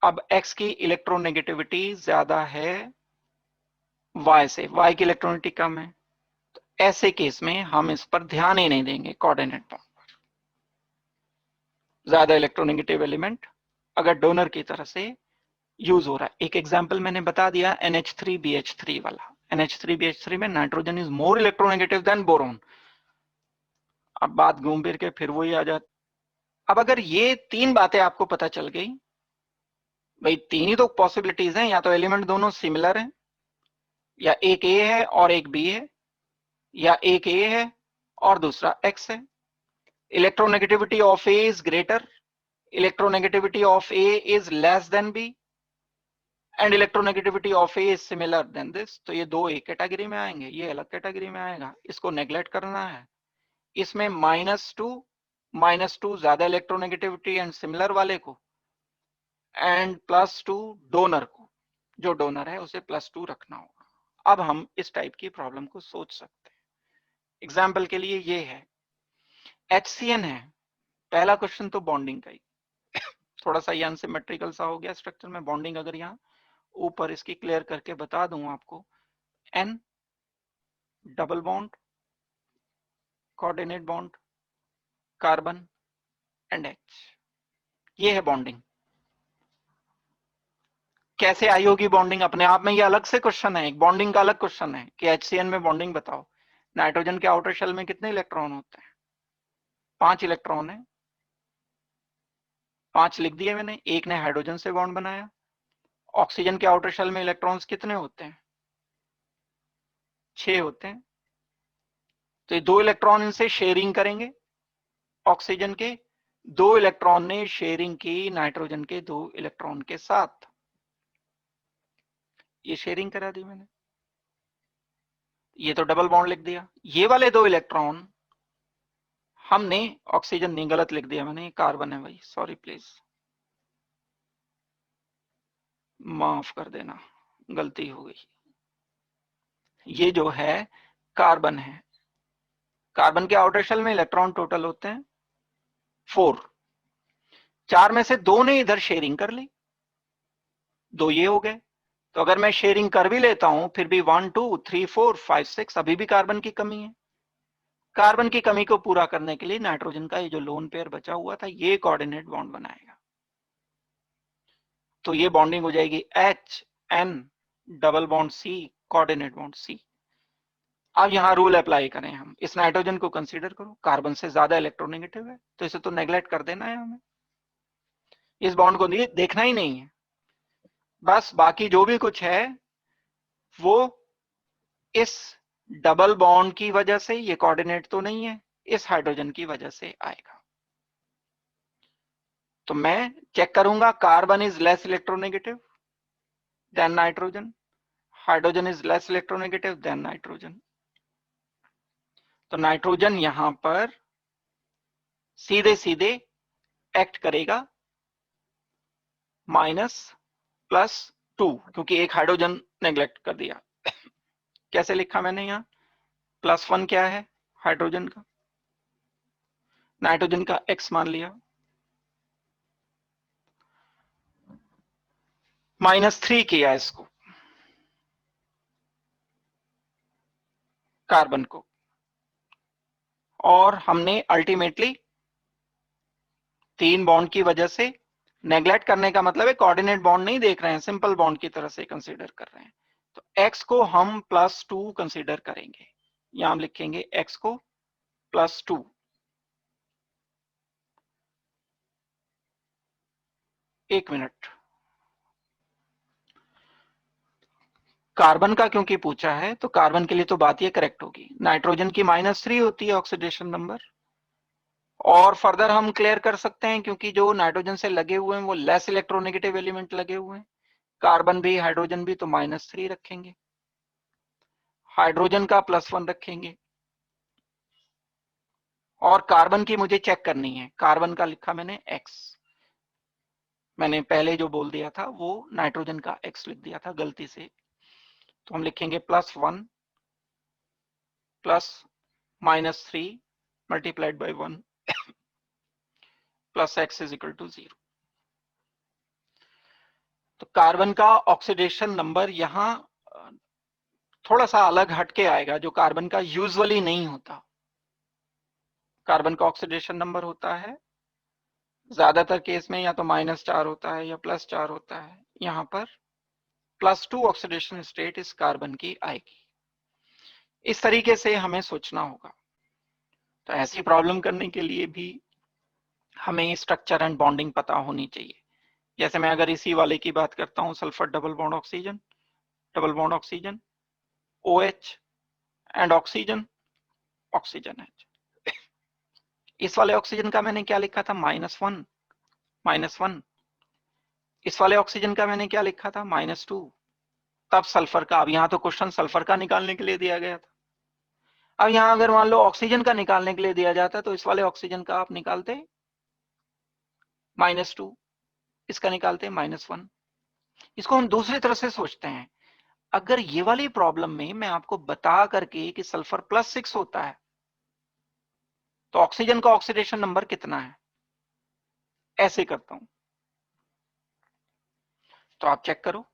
अब X की इलेक्ट्रोनेगेटिविटी ज्यादा है Y से, Y की इलेक्ट्रोनेगेटिविटी कम है, तो ऐसे केस में हम इस पर ध्यान ही नहीं देंगे कोऑर्डिनेट बॉन्ड पर। ज्यादा इलेक्ट्रोनेगेटिव एलिमेंट अगर डोनर की तरह से यूज हो रहा है, एक एग्जांपल मैंने बता दिया NH3BH3 वाला। NH3BH3 में nitrogen is more electronegative then boron. अब बात घूम फिर के फिर वही आ जाती। अब अगर ये 3 बातें आपको पता चल गई, भाई 3 ही तो पॉसिबिलिटीज हैं, या तो एलिमेंट दोनों सिमिलर हैं, या एक ए है और एक बी है, या एक ए है और दूसरा एक्स है। Electronegativity of A is greater, electronegativity of A is less than B, and electronegativity of A is similar than this. तो ये 2 एक कैटेगरी में आएंगे, ये अलग कैटेगरी में आएगा, इसको नेग्लेक्ट करना है। इसमें -2 ज्यादा इलेक्ट्रोनेगेटिविटी एंड सिमिलर वाले को, एंड +2 डोनर को, जो डोनर है उसे +2 रखना होगा। अब हम इस टाइप की प्रॉब्लम को सोच सकते हैं। एग्जाम्पल के लिए ये है HCN है, पहला क्वेश्चन तो बॉन्डिंग का ही, थोड़ा सा ये अनसिमेट्रिकल सा हो गया स्ट्रक्चर में बॉन्डिंग। अगर यहाँ ऊपर इसकी क्लियर करके बता दूं आपको, N double bond, coordinate bond, carbon and H, ये है बॉन्डिंग। कैसे आई होगी बॉन्डिंग? अपने आप में ये अलग से क्वेश्चन है, एक बॉन्डिंग का अलग क्वेश्चन है कि HCN में बॉन्डिंग बताओ। नाइट्रोजन के आउटर शेल में कितने इलेक्ट्रॉन होते हैं? 5 इलेक्ट्रॉन है, 5 लिख दिए मैंने। एक ने हाइड्रोजन से बॉन्ड बनाया। ऑक्सीजन के आउटर शेल में इलेक्ट्रॉन्स कितने होते हैं? 6 होते हैं। तो ये 2 इलेक्ट्रॉन इनसे शेयरिंग करेंगे ऑक्सीजन के 2 इलेक्ट्रॉन ने शेयरिंग की नाइट्रोजन के 2 इलेक्ट्रॉन के साथ। ये शेयरिंग करा दी मैंने, ये तो डबल बॉन्ड लिख दिया। ये वाले 2 इलेक्ट्रॉन हमने, ऑक्सीजन नहीं, गलत लिख दिया मैंने, कार्बन है भाई, सॉरी प्लीज, माफ कर देना, गलती हो गई। ये जो है कार्बन है, कार्बन के आउटर शेल में इलेक्ट्रॉन टोटल होते हैं 4, 4 में से 2 ने इधर शेयरिंग कर ली, 2 ये हो गए। तो अगर मैं शेयरिंग कर भी लेता हूं फिर भी 1 2 3 4 5 6 अभी भी कार्बन की कमी है। कार्बन की कमी को पूरा करने के लिए नाइट्रोजन का ये जो लोन पेयर बचा हुआ था ये कोऑर्डिनेट बॉन्ड बनाएगा। तो ये बॉन्डिंग हो जाएगी H N double bond C coordinate bond C। अब यहां रूल अप्लाई करें हम, इस नाइट्रोजन को कंसीडर करो, कार्बन से ज्यादा इलेक्ट्रोनेगेटिव है तो इसे तो नेग्लेक्ट कर देना है हमें, इस बॉन्ड को देखना ही नहीं है। बस बाकी जो भी कुछ है वो इस डबल बॉन्ड की वजह से, ये कोऑर्डिनेट तो नहीं है, इस हाइड्रोजन की वजह से आएगा। तो मैं चेक करूंगा carbon is less electronegative than nitrogen, hydrogen is less electronegative than nitrogen. तो नाइट्रोजन यहां पर सीधे सीधे एक्ट करेगा -+2 क्योंकि एक हाइड्रोजन नेग्लेक्ट कर दिया। कैसे लिखा मैंने यहां, +1 क्या है हाइड्रोजन का, नाइट्रोजन का x मान लिया, -3 किया इसको कार्बन को, और हमने अल्टीमेटली 3 बॉन्ड की वजह से, नेग्लेक्ट करने का मतलब है कोऑर्डिनेट बॉन्ड नहीं देख रहे हैं, सिंपल बॉन्ड की तरह से कंसीडर कर रहे हैं। तो x को हम +2 कंसीडर करेंगे, यहां हम लिखेंगे x को +2। एक मिनट, कार्बन का क्योंकि पूछा है तो कार्बन के लिए तो बात ये करेक्ट होगी, नाइट्रोजन की -3 होती है ऑक्सीडेशन नंबर, और फर्दर हम क्लियर कर सकते हैं क्योंकि जो नाइट्रोजन से लगे हुए हैं वो लेस इलेक्ट्रोनेगेटिव एलिमेंट लगे हुए हैं, कार्बन भी हाइड्रोजन भी, तो -3 रखेंगे, हाइड्रोजन का +1 रखेंगे, और कार्बन की मुझे चेक करनी है, कार्बन का लिखा मैंने x, मैंने पहले जो बोल दिया था वो नाइट्रोजन का x लिख दिया था गलती से, तो हम लिखेंगे +1 plus -3 multiplied by 1 plus x is equal to 0। तो कार्बन का ऑक्सीडेशन नंबर यहां थोड़ा सा अलग हटके आएगा, जो कार्बन का यूजुअली नहीं होता। कार्बन का ऑक्सीडेशन नंबर होता है ज्यादातर केस में या तो -4 होता है या +4 होता है, यहां पर +2 ऑक्सीडेशन स्टेट इस कार्बन की आएगी। इस तरीके से हमें सोचना होगा। तो ऐसी प्रॉब्लम करने के लिए भी हमें स्ट्रक्चर एंड बॉन्डिंग पता होनी चाहिए। जैसे मैं अगर इसी वाले की बात करता हूं, sulphur double bond oxygen, double bond oxygen, OH and oxygen, oxygen H। इस वाले ऑक्सीजन का मैंने क्या लिखा था, -1, इस वाले ऑक्सीजन का मैंने क्या लिखा था, -2, तब सल्फर का, अब यहां तो क्वेश्चन सल्फर का निकालने के लिए दिया गया था। अब यहां अगर मान लो ऑक्सीजन का निकालने के लिए दिया जाता तो इस वाले ऑक्सीजन का आप निकालते -2, इसका निकालते -1। इसको हम दूसरी तरह से सोचते हैं, अगर ये वाली प्रॉब्लम में मैं आपको बता करके कि सल्फर +6 होता है तो ऑक्सीजन का ऑक्सीडेशन नंबर कितना है, ऐसे करता हूं, तो आप चेक करो,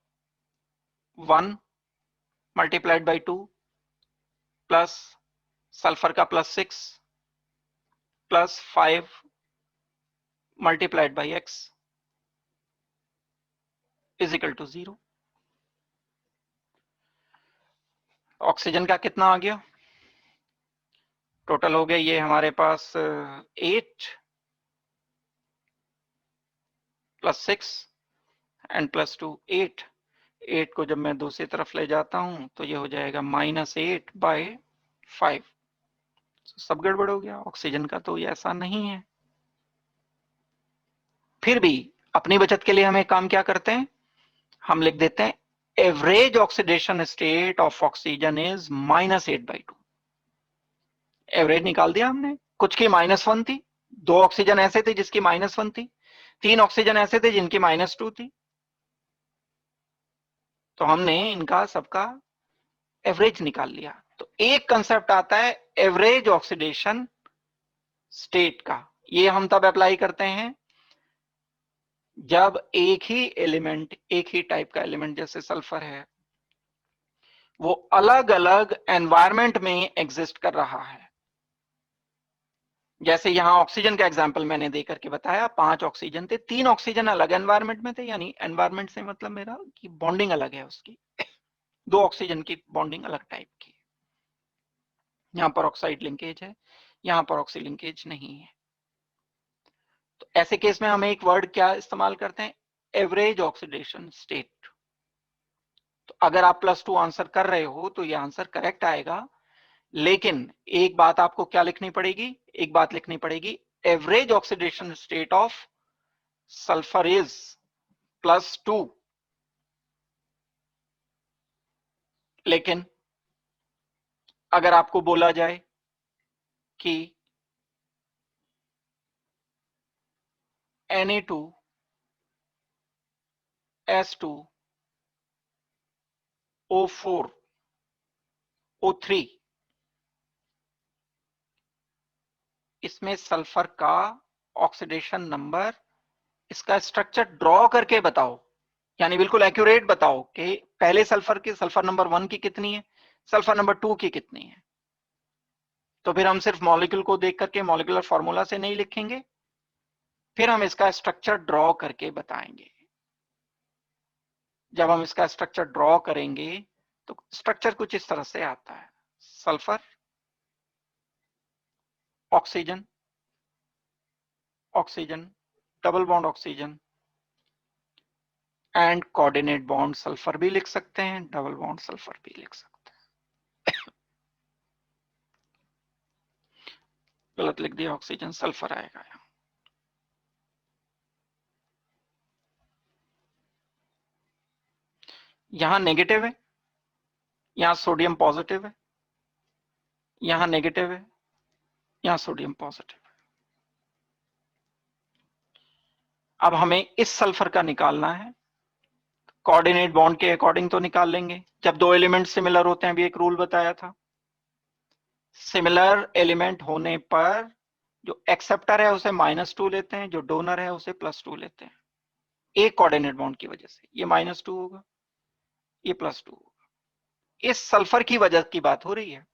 1 मल्टीप्लाइड बाई 2 प्लस सल्फर का +6 plus 5 multiplied by x is equal to 0। Oxygen का कितना आ गया, टोटल हो गया ये हमारे पास 8 + 6 एंड +2 8। 8 को जब मैं दूसरी तरफ ले जाता हूं तो ये हो जाएगा -8/5, सब गड़बड़ हो गया। ऑक्सीजन का तो ये ऐसा नहीं है। फिर भी अपनी बचत के लिए हम एक काम क्या करते हैं, हम लिख देते हैं average oxidation state of oxygen is -8/2। Average निकाल दिया हमने। कुछ की -1 थी, 2 ऑक्सीजन ऐसे थे जिसकी -1 थी, 3 ऑक्सीजन ऐसे थे जिनकी -2 थी, तो हमने इनका सबका एवरेज निकाल लिया। तो एक कंसेप्ट आता है एवरेज ऑक्सीडेशन स्टेट का। ये हम तब अप्लाई करते हैं जब एक ही एलिमेंट, एक ही टाइप का एलिमेंट जैसे सल्फर है, वो अलग अलग एनवायरमेंट में एग्जिस्ट कर रहा है। जैसे यहां ऑक्सीजन का एग्जांपल मैंने दे करके बताया, 5 ऑक्सीजन थे, 3 ऑक्सीजन अलग एनवायरमेंट में थे, यानी एनवायरमेंट से मतलब मेरा कि बॉन्डिंग अलग है उसकी, 2 ऑक्सीजन की बॉन्डिंग अलग टाइप की। यहां पर ऑक्साइड लिंकेज है, यहां पर ऑक्सी लिंकेज नहीं है। तो ऐसे केस में हम एक वर्ड क्या इस्तेमाल करते हैं, एवरेज ऑक्सीडेशन स्टेट। तो अगर आप +2 आंसर कर रहे हो तो ये आंसर करेक्ट आएगा, लेकिन एक बात आपको क्या लिखनी पड़ेगी, एक बात लिखनी पड़ेगी, average oxidation state of sulphur is +2। लेकिन अगर आपको बोला जाए कि Na2S2O4O3, इसमें सल्फर का ऑक्सीडेशन नंबर, इसका स्ट्रक्चर ड्रॉ करके बताओ, यानी बिल्कुल एक्यूरेट बताओ कि पहले सल्फर की, सल्फर नंबर 1 की कितनी है, सल्फर नंबर 2 की कितनी है। तो फिर हम सिर्फ मॉलिक्यूल को देख करके मॉलिक्यूलर फॉर्मूला से नहीं लिखेंगे, फिर हम इसका स्ट्रक्चर ड्रॉ करके बताएंगे। जब हम इसका स्ट्रक्चर ड्रॉ करेंगे तो स्ट्रक्चर कुछ इस तरह से आता है, sulphur, oxygen, oxygen, double bond oxygen and coordinate bond sulphur भी लिख सकते हैं, डबल बॉन्ड सल्फर भी लिख सकते हैं। गलत लिख दिया, ऑक्सीजन सल्फर आएगा। यहां नेगेटिव है, यहां सोडियम पॉजिटिव है, यहां नेगेटिव है, यहां सोडियम पॉजिटिव है। अब हमें इस सल्फर का निकालना है, कोऑर्डिनेट बॉन्ड के अकॉर्डिंग तो निकाल लेंगे, जब 2 एलिमेंट सिमिलर होते हैं, अभी एक रूल बताया था, सिमिलर एलिमेंट होने पर जो एक्सेप्टर है उसे -2 लेते हैं, जो डोनर है उसे +2 लेते हैं, एक कोऑर्डिनेट बॉन्ड की वजह से। ये -2 होगा, ये +2 होगा। इस सल्फर की वजह की बात हो रही है,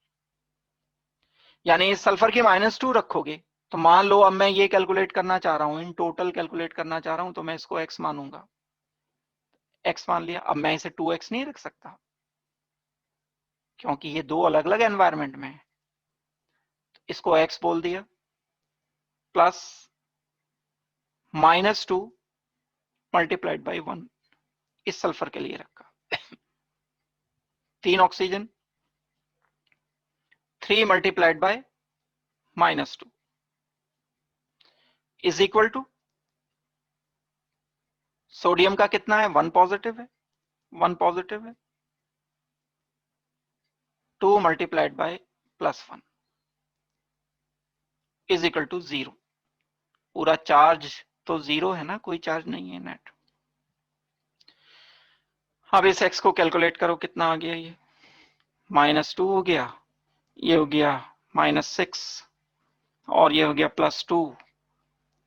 यानी इस सल्फर की -2 रखोगे तो मान लो अब मैं ये कैलकुलेट करना चाह रहा हूं, इन टोटल कैलकुलेट करना चाह रहा हूं, तो मैं इसको x मानूंगा, x मान लिया। अब मैं इसे 2x नहीं रख सकता क्योंकि ये 2 अलग अलग एनवायरमेंट में है, तो इसको x बोल दिया, प्लस -2 मल्टीप्लाइड बाई 1 इस सल्फर के लिए रखा। 3 oxygen, 3 multiplied by -2 is equal to, sodium का कितना है, 1 पॉजिटिव है, 1 पॉजिटिव है, 2 multiplied by +1 is equal to 0। पूरा चार्ज तो 0 है ना, कोई चार्ज नहीं है नेट। अब इस x को कैलकुलेट करो, कितना आ गया, ये -2 हो गया, ये हो गया -6 और ये हो गया +2,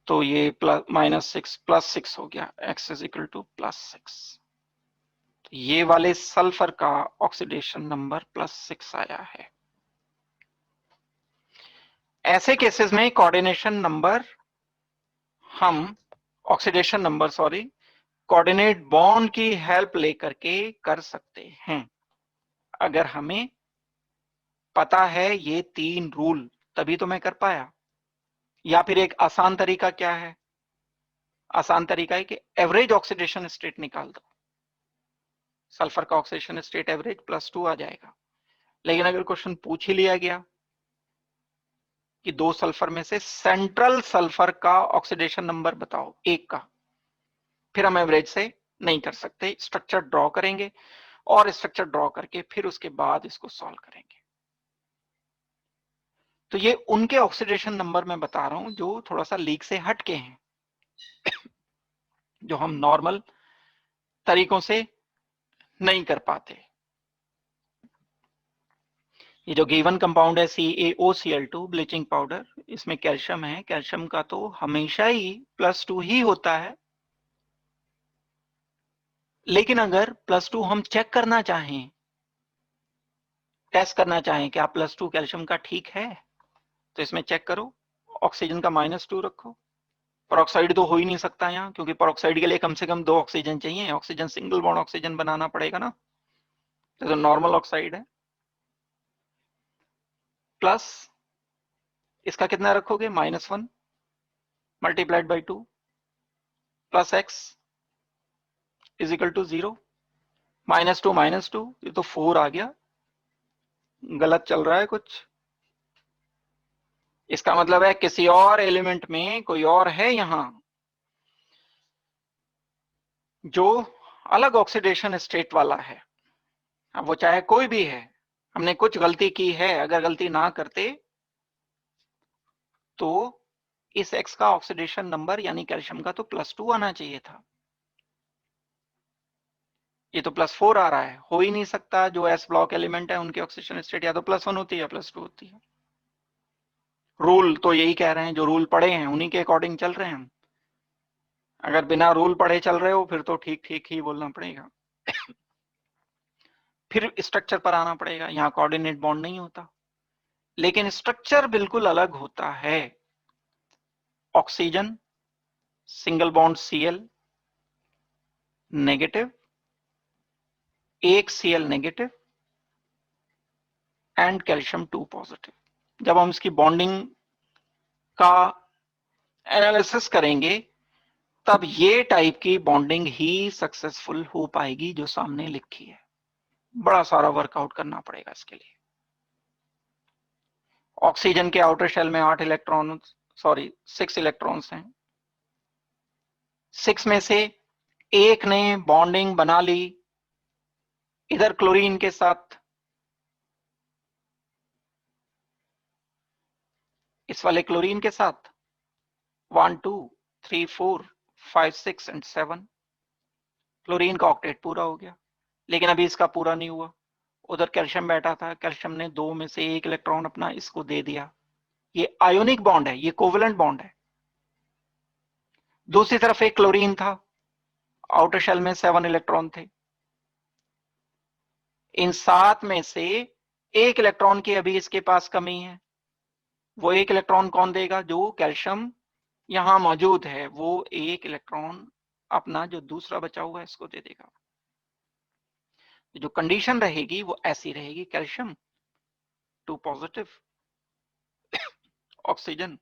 तो ये -6 +6 हो गया, x इज इक्वल टू +6। ये वाले सल्फर का ऑक्सीडेशन नंबर +6 आया है। ऐसे केसेस में कोऑर्डिनेशन नंबर हम ऑक्सीडेशन नंबर कोऑर्डिनेट बॉन्ड की हेल्प लेकर के कर सकते हैं, अगर हमें पता है ये 3 रूल, तभी तो मैं कर पाया। या फिर एक आसान तरीका क्या है, आसान तरीका है कि एवरेज ऑक्सीडेशन स्टेट निकाल दो, सल्फर का ऑक्सीडेशन स्टेट एवरेज +2 आ जाएगा। लेकिन अगर क्वेश्चन पूछ ही लिया गया कि 2 सल्फर में से सेंट्रल सल्फर का ऑक्सीडेशन नंबर बताओ, एक का। फिर हम एवरेज से नहीं कर सकते, स्ट्रक्चर ड्रॉ करेंगे और स्ट्रक्चर ड्रॉ करके फिर उसके बाद इसको सॉल्व करेंगे। तो ये उनके ऑक्सीडेशन नंबर मैं बता रहा हूं जो थोड़ा सा लीक से हटके हैं, जो हम नॉर्मल तरीकों से नहीं कर पाते। ये जो गिवन कंपाउंड है CaOCl2 ब्लीचिंग पाउडर, इसमें कैल्शियम है। कैल्शियम का तो हमेशा ही +2 ही होता है, लेकिन अगर +2 हम चेक करना चाहें, टेस्ट करना चाहें कि आप +2 कैल्शियम का ठीक है, तो इसमें चेक करो, ऑक्सीजन का -2 रखो। पेरोक्साइड तो हो ही नहीं सकता यहाँ, क्योंकि पेरोक्साइड के लिए कम से कम 2 ऑक्सीजन चाहिए। ऑक्सीजन सिंगल बॉन्ड ऑक्सीजन बनाना पड़ेगा ना, तो नॉर्मल ऑक्साइड है। प्लस इसका कितना रखोगे, -1 multiplied by 2 plus x is equal to 0। -2 ये तो 4 आ गया, गलत चल रहा है कुछ। इसका मतलब है किसी और एलिमेंट में कोई और है यहां जो अलग ऑक्सीडेशन स्टेट वाला है। अब वो चाहे कोई भी है, हमने कुछ गलती की है। अगर गलती ना करते तो इस x का ऑक्सीडेशन नंबर यानी कैल्शियम का तो +2 आना चाहिए था, ये तो +4 आ रहा है। हो ही नहीं सकता, जो s ब्लॉक एलिमेंट है उनकी ऑक्सीडेशन स्टेट या तो +1 होती है या +2 होती है। रूल तो यही कह रहे हैं, जो रूल पढ़े हैं उन्हीं के अकॉर्डिंग चल रहे हैं हम। अगर बिना रूल पढ़े चल रहे हो फिर तो ठीक ठीक ही बोलना पड़ेगा। फिर स्ट्रक्चर पर आना पड़ेगा, यहाँ कोऑर्डिनेट बॉन्ड नहीं होता, लेकिन स्ट्रक्चर बिल्कुल अलग होता है। Oxygen single bond Cl negative, एक Cl negative and calcium 2 positive. जब हम इसकी बॉन्डिंग का एनालिसिस करेंगे तब ये टाइप की बॉन्डिंग ही सक्सेसफुल हो पाएगी जो सामने लिखी है। बड़ा सारा वर्कआउट करना पड़ेगा इसके लिए। ऑक्सीजन के आउटर शेल में 6 इलेक्ट्रॉन्स हैं। 6 में से एक ने बॉन्डिंग बना ली इधर क्लोरीन के साथ, इस वाले क्लोरीन के साथ 1 2 3 4 5 6 एंड 7। क्लोरीन का ऑक्टेट पूरा हो गया, लेकिन अभी इसका पूरा नहीं हुआ। उधर कैल्शियम बैठा था, कैल्शियम ने 2 में से एक इलेक्ट्रॉन अपना इसको दे दिया। ये आयोनिक बॉन्ड है, ये कोवेलेंट बॉन्ड है। दूसरी तरफ एक क्लोरीन था, आउटर शेल में 7 इलेक्ट्रॉन थे। इन 7 में से एक इलेक्ट्रॉन की अभी इसके पास कमी है। वो एक इलेक्ट्रॉन कौन देगा, जो कैल्शियम यहां मौजूद है, वो एक इलेक्ट्रॉन अपना जो दूसरा बचा हुआ है इसको दे देगा। जो कंडीशन रहेगी वो ऐसी रहेगी, calcium 2 positive, oxygen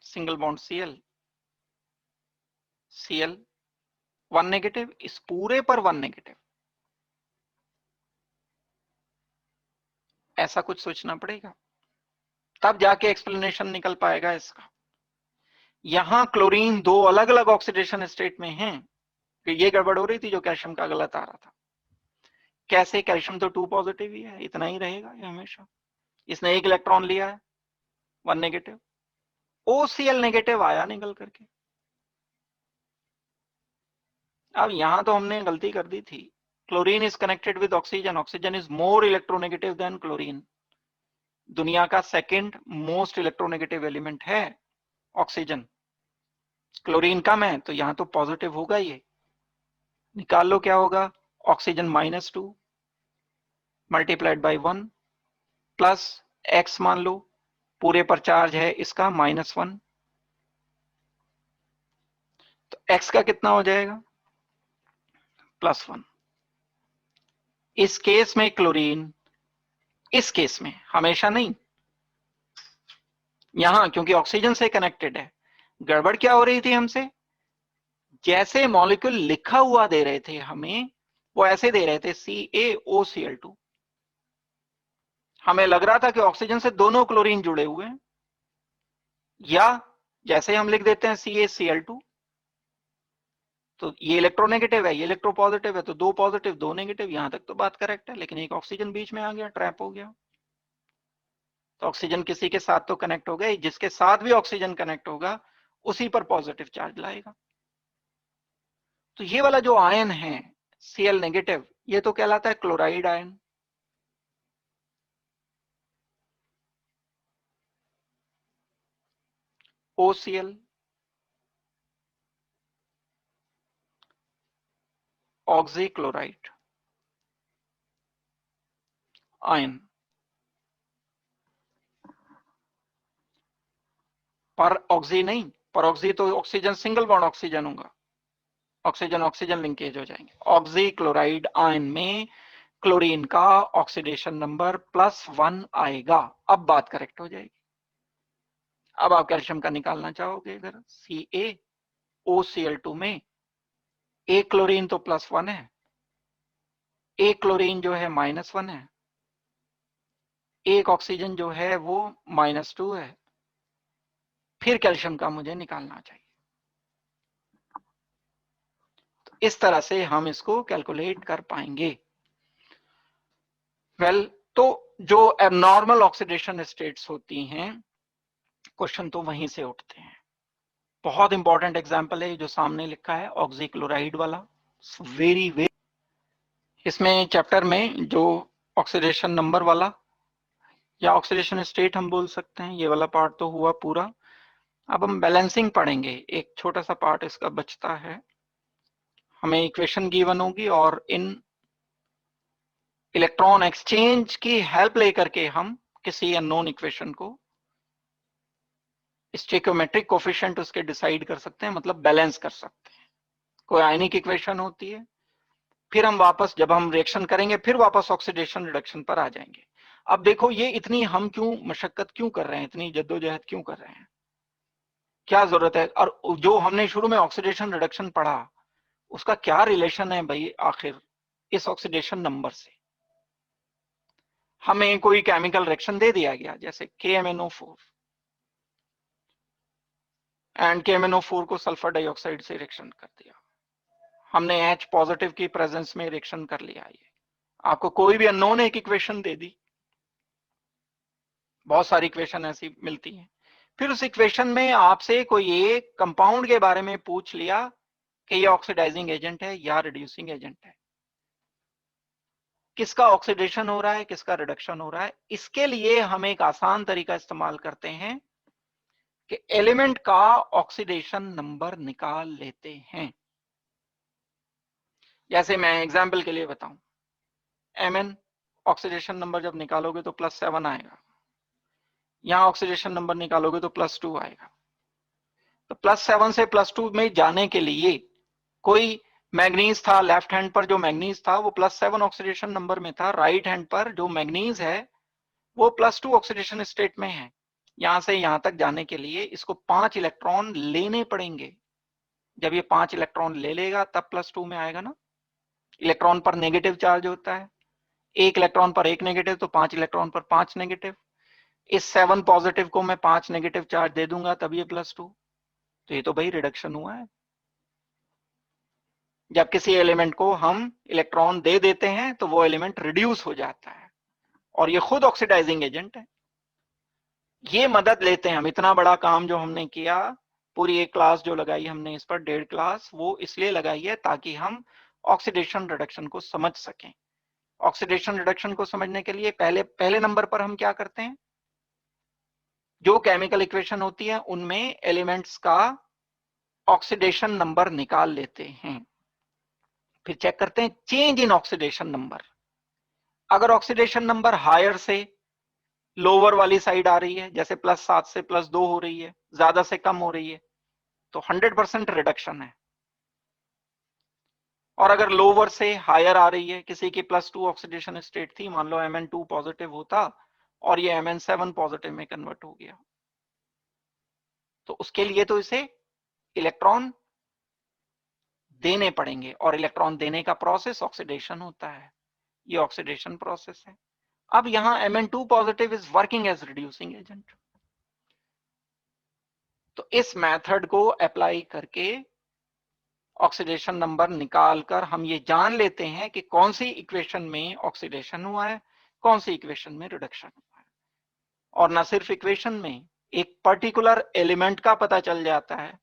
single bond Cl 1 negative, इस पूरे पर 1 नेगेटिव। ऐसा कुछ सोचना पड़ेगा, तब जाके एक्सप्लेनेशन निकल पाएगा इसका। यहां क्लोरीन 2 अलग अलग ऑक्सीडेशन स्टेट में हैं, कि ये गड़बड़ हो रही थी जो कैल्शियम का गलत आ रहा था। कैसे, कैल्शियम तो 2 पॉजिटिव ही है, इतना ही रहेगा ये हमेशा। इसने एक इलेक्ट्रॉन लिया है 1 नेगेटिव, OCl नेगेटिव आया निकल करके। अब यहां तो हमने गलती कर दी थी। Chlorine is connected with oxygen, oxygen is more electronegative than chlorine. दुनिया का सेकंड मोस्ट इलेक्ट्रोनेगेटिव एलिमेंट है ऑक्सीजन, क्लोरीन कम है, तो यहां तो पॉजिटिव होगा। ये निकाल लो क्या होगा, oxygen -2 multiplied by 1 plus x मान लो, पूरे पर चार्ज है इसका -1, तो x का कितना हो जाएगा, +1। इस केस में क्लोरीन, इस केस में हमेशा नहीं, यहां क्योंकि ऑक्सीजन से कनेक्टेड है। गड़बड़ क्या हो रही थी हमसे, जैसे मॉलिक्यूल लिखा हुआ दे रहे थे हमें, वो ऐसे दे रहे थे CaOCl2। हमें लग रहा था कि ऑक्सीजन से दोनों क्लोरीन जुड़े हुए हैं, या जैसे हम लिख देते हैं CaCl2, तो ये इलेक्ट्रोनेगेटिव है, ये इलेक्ट्रो पॉजिटिव है, तो दो पॉजिटिव दो नेगेटिव, यहां तक तो बात करेक्ट है, लेकिन एक ऑक्सीजन बीच में आ गया, ट्रैप हो गया। तो ऑक्सीजन किसी के साथ तो कनेक्ट हो गया, जिसके साथ भी ऑक्सीजन कनेक्ट होगा उसी पर पॉजिटिव चार्ज लाएगा। तो ये वाला जो आयन है Cl नेगेटिव, ये तो कहलाता है chloride ion. OCl, oxychloride ion. पर ऑक्सी नहीं, पर ऑक्सी तो ऑक्सीजन सिंगल बॉन्ड ऑक्सीजन होगा, ऑक्सीजन ऑक्सीजन लिंकेज हो जाएंगे। ऑक्सीक्लोराइड आयन में क्लोरीन का ऑक्सीडेशन नंबर +1 आएगा। अब बात करेक्ट हो जाएगी। अब आप कैल्शियम का निकालना चाहोगे, इधर CaOCl2 में एक क्लोरीन तो +1 है, एक क्लोरीन जो है -1 है, एक ऑक्सीजन जो है वो -2 है, फिर कैल्शियम का मुझे निकालना चाहिए। तो इस तरह से हम इसको कैलकुलेट कर पाएंगे। तो जो एबनॉर्मल ऑक्सीडेशन स्टेट्स होती हैं, क्वेश्चन तो वहीं से उठते हैं। बहुत इंपॉर्टेंट एग्जांपल है जो सामने लिखा है, ऑक्सीक्लोराइड वाला, वेरी वेरी। इसमें चैप्टर में जो ऑक्सीडेशन नंबर वाला या ऑक्सीडेशन स्टेट हम बोल सकते हैं, ये वाला पार्ट तो हुआ पूरा। अब हम बैलेंसिंग पढ़ेंगे, एक छोटा सा पार्ट इसका बचता है। हमें इक्वेशन गिवन होगी और इन इलेक्ट्रॉन एक्सचेंज की हेल्प लेकर के हम किसी अननोन इक्वेशन को स्टोइकियोमेट्रिक कोफिशिएंट उसके डिसाइड कर सकते हैं, मतलब बैलेंस कर सकते हैं। कोई आयनिक इक्वेशन होती है, फिर हम वापस जब हम रिएक्शन करेंगे फिर वापस ऑक्सीडेशन रिडक्शन पर आ जाएंगे। अब देखो ये इतनी हम क्यों मशक्कत क्यों कर रहे हैं, इतनी जद्दोजहद क्यों कर रहे हैं, क्या जरूरत है? और जो हमने शुरू में ऑक्सीडेशन रिडक्शन पढ़ा उसका क्या रिलेशन है भाई आखिर इस ऑक्सीडेशन नंबर से? हमें कोई केमिकल रिएक्शन दे दिया गया जैसे KMnO4 एंड KMnO4 को सल्फर डाइऑक्साइड से रिएक्शन कर दिया, हमने H पॉजिटिव की प्रेजेंस में रिएक्शन कर लिया। ये आपको कोई भी अननोन एक इक्वेशन दे दी, बहुत सारी इक्वेशन ऐसी मिलती हैं, फिर उस इक्वेशन में आपसे कोई एक कंपाउंड के बारे में पूछ लिया कि ये ऑक्सीडाइजिंग एजेंट है या रिड्यूसिंग एजेंट है, किसका ऑक्सीडेशन हो रहा है किसका रिडक्शन हो रहा है। इसके लिए हम एक आसान तरीका इस्तेमाल करते हैं कि एलिमेंट का ऑक्सीडेशन नंबर निकाल लेते हैं। जैसे मैं एग्जाम्पल के लिए बताऊं, Mn ऑक्सीडेशन नंबर जब निकालोगे तो +7 आएगा, यहां ऑक्सीडेशन नंबर निकालोगे तो +2 आएगा। तो +7 से +2 में जाने के लिए कोई मैग्नीज था, लेफ्ट हैंड पर जो मैग्नीज था वो +7 ऑक्सीडेशन नंबर में था, राइट हैंड पर जो मैग्नीज है वो +2 ऑक्सीडेशन स्टेट में है। यहां से यहां तक जाने के लिए इसको 5 इलेक्ट्रॉन लेने पड़ेंगे। जब ये 5 इलेक्ट्रॉन ले लेगा तब +2 में आएगा ना। इलेक्ट्रॉन पर नेगेटिव चार्ज होता है, एक इलेक्ट्रॉन पर एक नेगेटिव, तो 5 इलेक्ट्रॉन पर 5 नेगेटिव। इस 7 पॉजिटिव को मैं 5 नेगेटिव चार्ज दे दूंगा तब ये +2, तो ये तो भाई रिडक्शन हुआ है। जब किसी एलिमेंट को हम इलेक्ट्रॉन दे देते हैं तो वो एलिमेंट रिड्यूस हो जाता है और ये खुद ऑक्सीडाइजिंग एजेंट है। ये मदद लेते हैं हम, इतना बड़ा काम जो हमने किया, पूरी एक क्लास जो लगाई हमने इस पर, 1.5 क्लास, वो इसलिए लगाई है ताकि हम ऑक्सीडेशन रिडक्शन को समझ सकें। ऑक्सीडेशन रिडक्शन को समझने के लिए पहले नंबर पर हम क्या करते हैं, जो केमिकल इक्वेशन होती है उनमें एलिमेंट्स का ऑक्सीडेशन नंबर निकाल लेते हैं, फिर चेक करते हैं चेंज इन ऑक्सीडेशन नंबर। अगर ऑक्सीडेशन नंबर हायर से लोअर वाली साइड आ रही है, जैसे +7 से +2 हो रही है, ज्यादा से कम हो रही है, तो 100% रिडक्शन है। और अगर लोअर से हायर आ रही है, किसी की +2 ऑक्सीडेशन स्टेट थी, मान लो Mn2 पॉजिटिव होता और ये Mn7 पॉजिटिव में कन्वर्ट हो गया, तो उसके लिए तो इसे इलेक्ट्रॉन देने पड़ेंगे, और इलेक्ट्रॉन देने का प्रोसेस ऑक्सीडेशन होता है, ये ऑक्सीडेशन प्रोसेस है। अब यहां Mn2 positive is working as reducing agent. तो इस मेथड को अप्लाई करके ऑक्सीडेशन नंबर निकालकर हम ये जान लेते हैं कि कौन सी इक्वेशन में ऑक्सीडेशन हुआ है, कौन सी इक्वेशन में रिडक्शन हुआ है। और ना सिर्फ इक्वेशन में, एक पर्टिकुलर एलिमेंट का पता चल जाता है।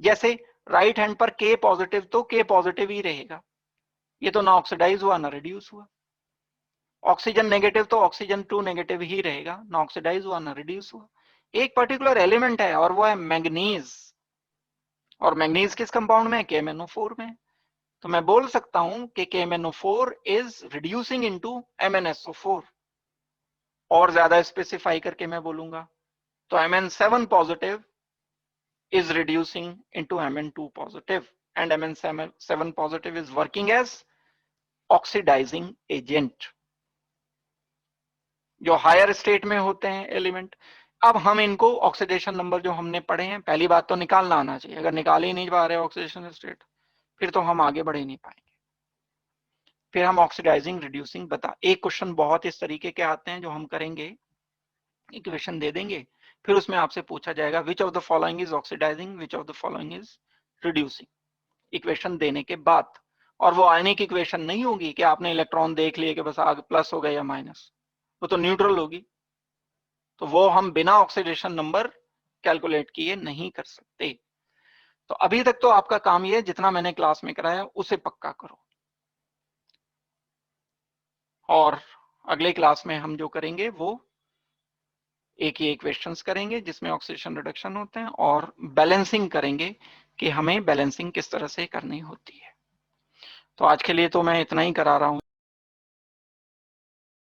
जैसे राइट हैंड पर K पॉजिटिव, तो K पॉजिटिव ही रहेगा, ये तो ना ऑक्सीडाइज हुआ ना रिड्यूस हुआ। ऑक्सीजन नेगेटिव, तो ऑक्सीजन 2 नेगेटिव ही रहेगा, ना ऑक्सीडाइज हुआ ना रिड्यूस हुआ। एक पर्टिकुलर एलिमेंट है और वो है मैंगनीज, और मैंगनीज किस कंपाउंड में है? KMnO4 में। तो मैं बोल सकता हूं कि KMnO4 is reducing into MnSO4, और ज्यादा स्पेसिफाई करके मैं बोलूंगा तो Mn7 positive is reducing into Mn2 positive, and Mn7 positive is working as oxidizing agent, जो हायर स्टेट में होते हैं एलिमेंट। अब हम इनको ऑक्सीडेशन नंबर जो हमने पढ़े हैं, पहली बात तो निकालना आना चाहिए। अगर निकाल ही नहीं पा रहे ऑक्सीडेशन स्टेट, फिर तो हम आगे बढ़ ही नहीं पाएंगे। फिर हम ऑक्सीडाइजिंग रिड्यूसिंग बता, एक क्वेश्चन बहुत इस तरीके के आते हैं जो हम करेंगे, इक्वेशन दे देंगे, फिर उसमें आपसे पूछा जाएगा which of the following is oxidising, which of the following is reducing, equation देने के बाद। और वो आयनिक इक्वेशन नहीं होगी कि आपने इलेक्ट्रॉन देख लिए कि बस आगे प्लस हो गया या माइनस, वो तो न्यूट्रल होगी। तो वो हम बिना ऑक्सीडेशन नंबर कैलकुलेट किए नहीं कर सकते। तो अभी तक तो आपका काम ये है, जितना मैंने क्लास में कराया उसे पक्का करो, और अगले क्लास में हम जो करेंगे वो एक ही क्वेश्चंस करेंगे जिसमें ऑक्सीडेशन रिडक्शन होते हैं, और बैलेंसिंग करेंगे कि हमें बैलेंसिंग किस तरह से करनी होती है। तो आज के लिए तो मैं इतना ही करा रहा हूं।